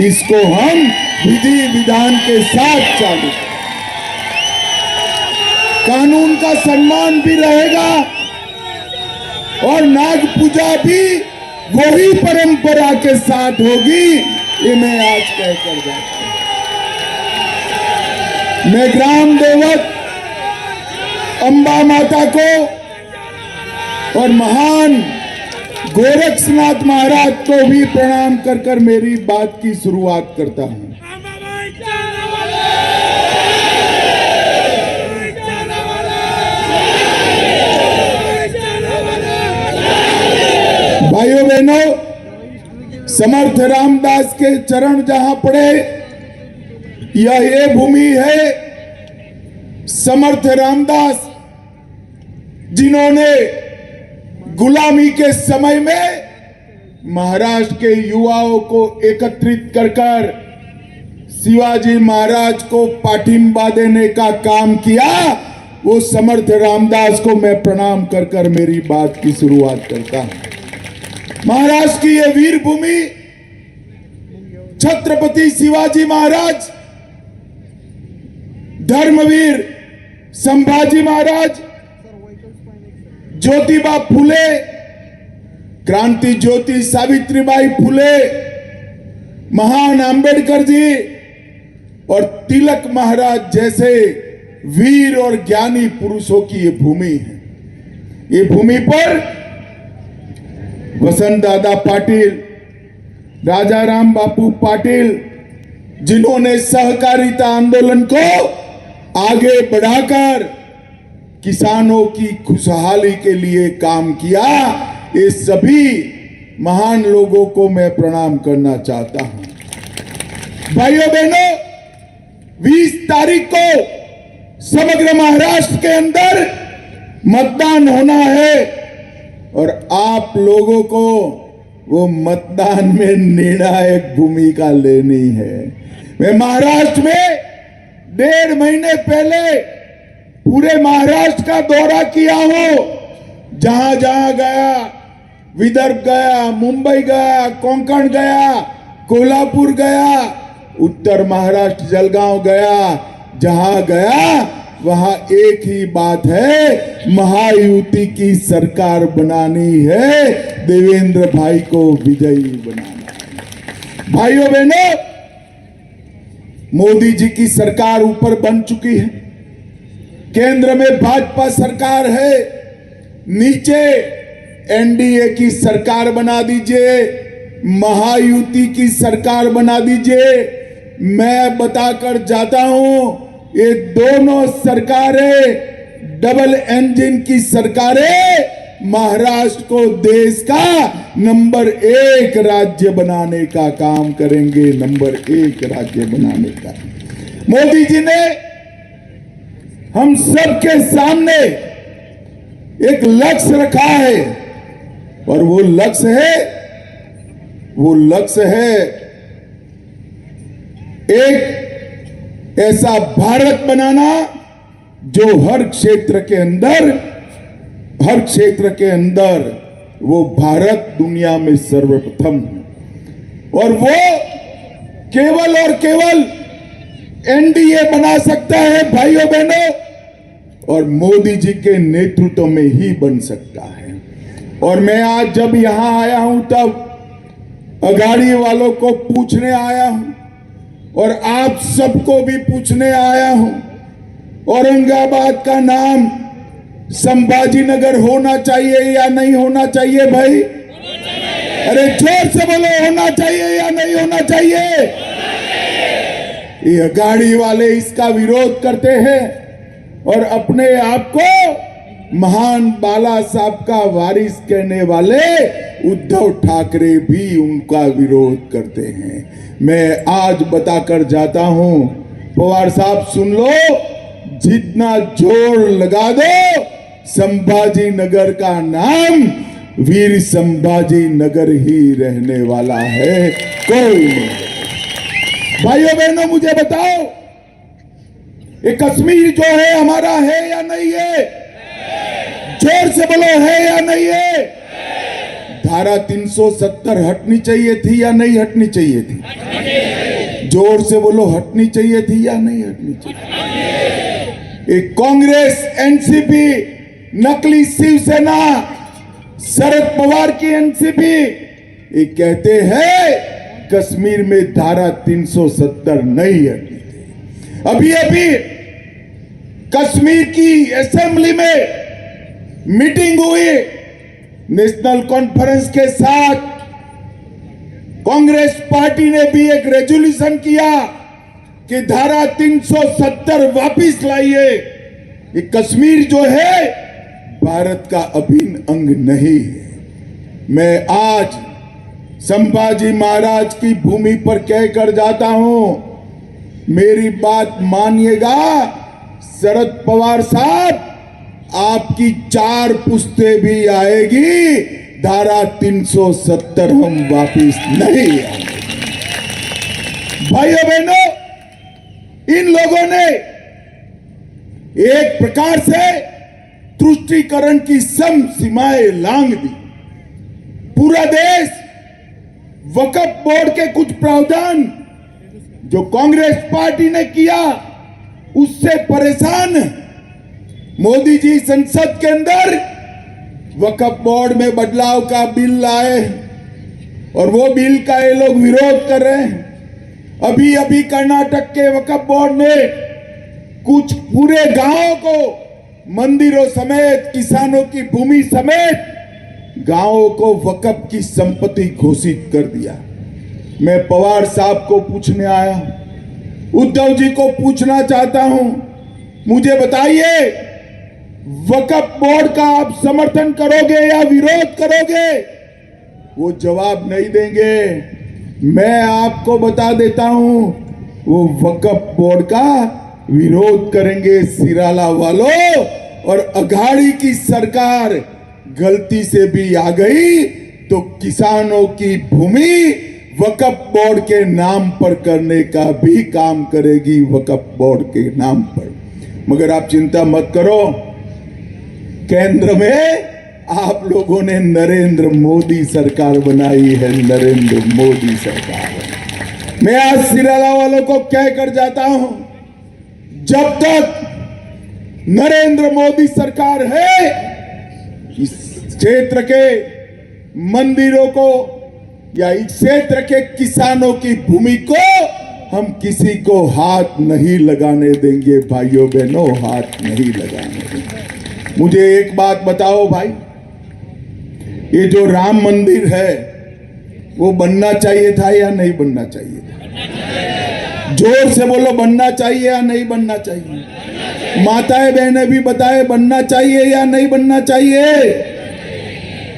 इसको हम विधि विधान के साथ चालू, कानून का सम्मान भी रहेगा और नाग पूजा भी वही परंपरा के साथ होगी, ये मैं आज कहकर जाता हूं। मैं ग्राम देवत अंबा माता को और महान गोरक्षनाथ महाराज को भी प्रणाम कर कर मेरी बात की शुरुआत करता हूं। भाइयों बहनों, समर्थ रामदास के चरण जहां पड़े, यह ये भूमि है। समर्थ रामदास जिन्होंने गुलामी के समय में महाराष्ट्र के युवाओं को एकत्रित कर कर शिवाजी महाराज को पाठिंबा देने का काम किया, वो समर्थ रामदास को मैं प्रणाम कर कर मेरी बात की शुरुआत करता हूं। महाराष्ट्र की यह वीर भूमि, छत्रपति शिवाजी महाराज, धर्मवीर संभाजी महाराज, ज्योतिबा फुले, क्रांति ज्योति सावित्रीबाई फुले, महान अंबेडकर जी और तिलक महाराज जैसे वीर और ज्ञानी पुरुषों की ये भूमि है। ये भूमि पर वसंत दादा पाटिल, राजा राम बापू पाटिल, जिन्होंने सहकारिता आंदोलन को आगे बढ़ाकर किसानों की खुशहाली के लिए काम किया, ये सभी महान लोगों को मैं प्रणाम करना चाहता हूं। भाइयों बहनों, 20 तारीख को समग्र महाराष्ट्र के अंदर मतदान होना है और आप लोगों को वो मतदान में निर्णायक भूमिका लेनी है। मैं महाराष्ट्र में 1.5 महीने पहले पूरे महाराष्ट्र का दौरा किया हूं। जहां जहां गया, विदर्भ गया, मुंबई गया, कोंकण गया, कोल्हापुर गया, उत्तर महाराष्ट्र जलगांव गया, जहां गया वहां एक ही बात है, महायुति की सरकार बनानी है, देवेंद्र भाई को विजयी बनाना है। भाइयों बहनों, मोदी जी की सरकार ऊपर बन चुकी है, केंद्र में भाजपा सरकार है, नीचे एनडीए की सरकार बना दीजिए, महायुति की सरकार बना दीजिए। मैं बताकर जाता हूं, ये दोनों सरकारें डबल इंजन की सरकारें महाराष्ट्र को देश का नंबर 1 राज्य बनाने का काम करेंगे, नंबर 1 राज्य बनाने का। मोदी जी ने हम सबके सामने एक लक्ष्य रखा है और वो लक्ष्य है एक ऐसा भारत बनाना जो हर क्षेत्र के अंदर वो भारत दुनिया में सर्वप्रथम है और वो केवल और केवल एनडीए बना सकता है भाइयों बहनों, और मोदी जी के नेतृत्व में ही बन सकता है। और मैं आज जब यहां आया हूं तब अघाड़ी वालों को पूछने आया हूं और आप सबको भी पूछने आया हूं, औरंगाबाद का नाम संभाजी नगर होना चाहिए या नहीं होना चाहिए भाई? अरे जोर से बोलो, होना चाहिए या नहीं होना चाहिए? ये अघाड़ी वाले इसका विरोध करते हैं और अपने आप को महान बाला साहब का वारिस कहने वाले उद्धव ठाकरे भी उनका विरोध करते हैं। मैं आज बताकर जाता हूं, पवार साहब सुन लो, जितना जोर लगा दो, संभाजी नगर का नाम वीर संभाजी नगर ही रहने वाला है, कोई नहीं। भाइयों बहनों, मुझे बताओ, ये कश्मीर जो है हमारा है या नहीं है? जोर से बोलो, है या नहीं है? धारा 370 हटनी चाहिए थी या नहीं हटनी चाहिए थी? जोर से बोलो, हटनी चाहिए थी या नहीं हटनी चाहिए? एक कांग्रेस, एनसीपी, नकली शिवसेना शरद पवार की एनसीपी ये कहते हैं कश्मीर में धारा 370 नहीं है। अभी अभी कश्मीर की असेंबली में मीटिंग हुई नेशनल कॉन्फ्रेंस के साथ। कांग्रेस पार्टी ने भी एक रेजोल्यूशन किया कि धारा 370 वापिस लाइए। ये कश्मीर जो है भारत का अभिन्न अंग नहीं है। मैं आज संभाजी महाराज की भूमि पर कहकर जाता हूं, मेरी बात मानिएगा शरद पवार साहब, आपकी 4 पुश्तें भी आएगी, धारा 370 हम वापिस नहीं आएंगे। भाइयों बहनों, इन लोगों ने एक प्रकार से तुष्टीकरण की सम सीमाएं लांघ दी। पूरा देश वक्फ बोर्ड के कुछ प्रावधान जो कांग्रेस पार्टी ने किया उससे परेशान। मोदी जी संसद के अंदर वक्फ बोर्ड में बदलाव का बिल लाए और वो बिल का ये लोग विरोध कर रहे हैं। अभी अभी कर्नाटक के वक्फ बोर्ड ने कुछ पूरे गांवों को मंदिरों समेत, किसानों की भूमि समेत गांवों को वक्फ की संपत्ति घोषित कर दिया। मैं पवार साहब को पूछने आया, उद्धव जी को पूछना चाहता हूं, मुझे बताइए वक्फ बोर्ड का आप समर्थन करोगे या विरोध करोगे? वो जवाब नहीं देंगे। मैं आपको बता देता हूं, वो वक्फ बोर्ड का विरोध करेंगे सिराला वालों। और अघाड़ी की सरकार गलती से भी आ गई तो किसानों की भूमि वक्फ बोर्ड के नाम पर करने का भी काम करेगी, वक्फ बोर्ड के नाम पर। मगर आप चिंता मत करो, केंद्र में आप लोगों ने नरेंद्र मोदी सरकार बनाई है, नरेंद्र मोदी सरकार। मैं आज सिराला वालों को कहकर जाता हूं, जब तक नरेंद्र मोदी सरकार है, इस क्षेत्र के मंदिरों को या इस क्षेत्र के किसानों की भूमि को हम किसी को हाथ नहीं लगाने देंगे। भाइयों बहनों, हाथ नहीं लगाने देंगे। मुझे एक बात बताओ भाई, ये जो राम मंदिर है वो बनना चाहिए था या नहीं बनना चाहिए था? जोर से बोलो, बनना चाहिए या नहीं बनना चाहिए? माताएं बहनें भी बताए, बनना चाहिए या नहीं बनना चाहिए?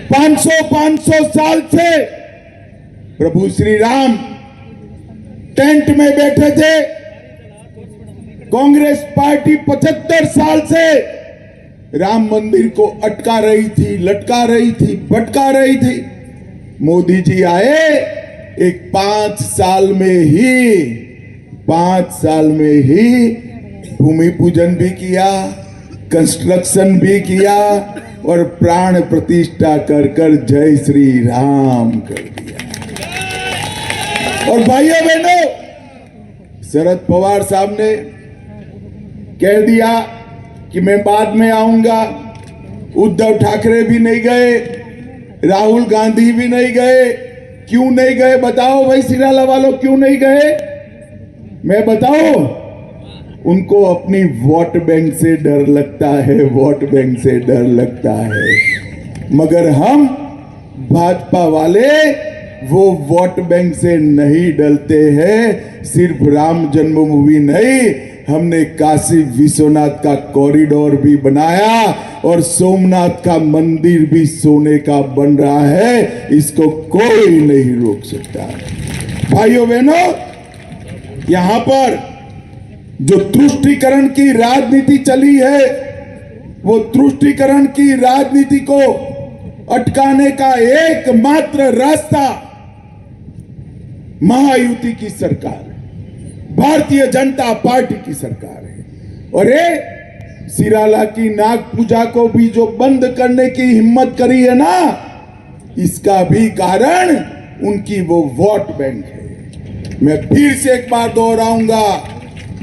500 साल से प्रभु श्री राम टेंट में बैठे थे। कांग्रेस पार्टी 75 साल से राम मंदिर को अटका रही थी, लटका रही थी, भटका रही थी। मोदी जी आए, एक 5 साल में ही भूमि पूजन भी किया, कंस्ट्रक्शन भी किया और प्राण प्रतिष्ठा कर कर जय श्री राम कर दिया। और भाइयों बहनों, शरद पवार साहब ने कह दिया कि मैं बाद में आऊंगा। उद्धव ठाकरे भी नहीं गए, राहुल गांधी भी नहीं गए। क्यों नहीं गए बताओ भाई सिराला वालों, क्यों नहीं गए? मैं बताऊं, उनको अपनी वोट बैंक से डर लगता है, वोट बैंक से डर लगता है। मगर हम भाजपा वाले वो वोट बैंक से नहीं डरते हैं। सिर्फ राम जन्मभूमि नहीं, हमने काशी विश्वनाथ का कॉरिडोर भी बनाया और सोमनाथ का मंदिर भी सोने का बन रहा है। इसको कोई नहीं रोक सकता। भाइयों बहनों, यहां पर जो तुष्टीकरण की राजनीति चली है, वो तुष्टीकरण की राजनीति को अटकाने का एकमात्र रास्ता महायुति की सरकार, भारतीय जनता पार्टी की सरकार है। और ये सिराला की नाग पूजा को भी जो बंद करने की हिम्मत करी है ना, इसका भी कारण उनकी वो वोट बैंक है। मैं फिर से एक बार दोहराऊंगा,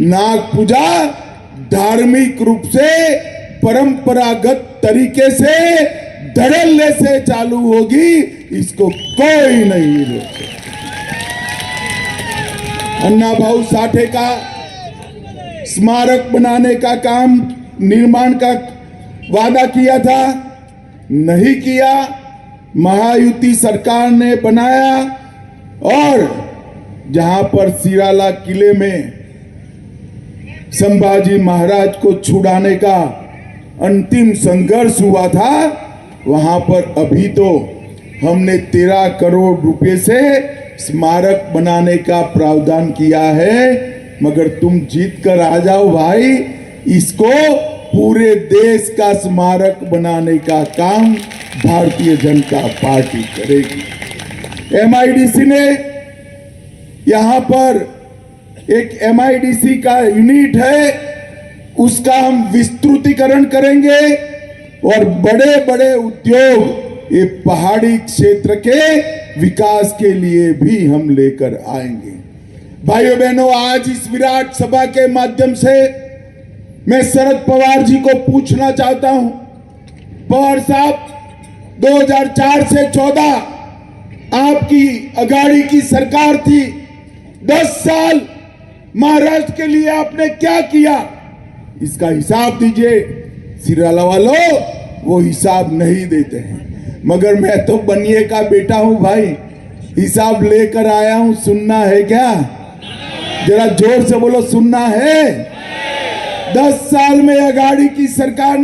नाग पूजा धार्मिक रूप से परंपरागत तरीके से धड़ल्ले से चालू होगी, इसको कोई नहीं रोक सकता। अन्ना भाऊ साठे का स्मारक बनाने का काम, निर्माण का वादा किया था, नहीं किया। महायुति सरकार ने बनाया और जहां पर सिराला किले में संभाजी महाराज को छुड़ाने का अंतिम संघर्ष हुआ था, वहां पर अभी तो हमने 13 करोड़ रुपए से स्मारक बनाने का प्रावधान किया है। मगर तुम जीत कर आ जाओ भाई, इसको पूरे देश का स्मारक बनाने का काम भारतीय जनता पार्टी करेगी। एमआईडीसी ने यहां पर एक एमआईडीसी का यूनिट है, उसका हम विस्तृतीकरण करेंगे और बड़े बड़े उद्योग ये पहाड़ी क्षेत्र के विकास के लिए भी हम लेकर आएंगे। भाइयों बहनों, आज इस विराट सभा के माध्यम से मैं शरद पवार जी को पूछना चाहता हूं। पवार साहब, 2004 से 14 आपकी अगाड़ी की सरकार थी। 10 साल महाराष्ट्र के लिए आपने क्या किया, इसका हिसाब दीजिए। सिराला वालों वो हिसाब नहीं देते हैं, मगर मैं तो बनिए का बेटा हूं भाई, हिसाब लेकर आया हूं। सुनना है क्या? जरा जोर से बोलो, सुनना है? 10 साल में अगाड़ी की सरकार ने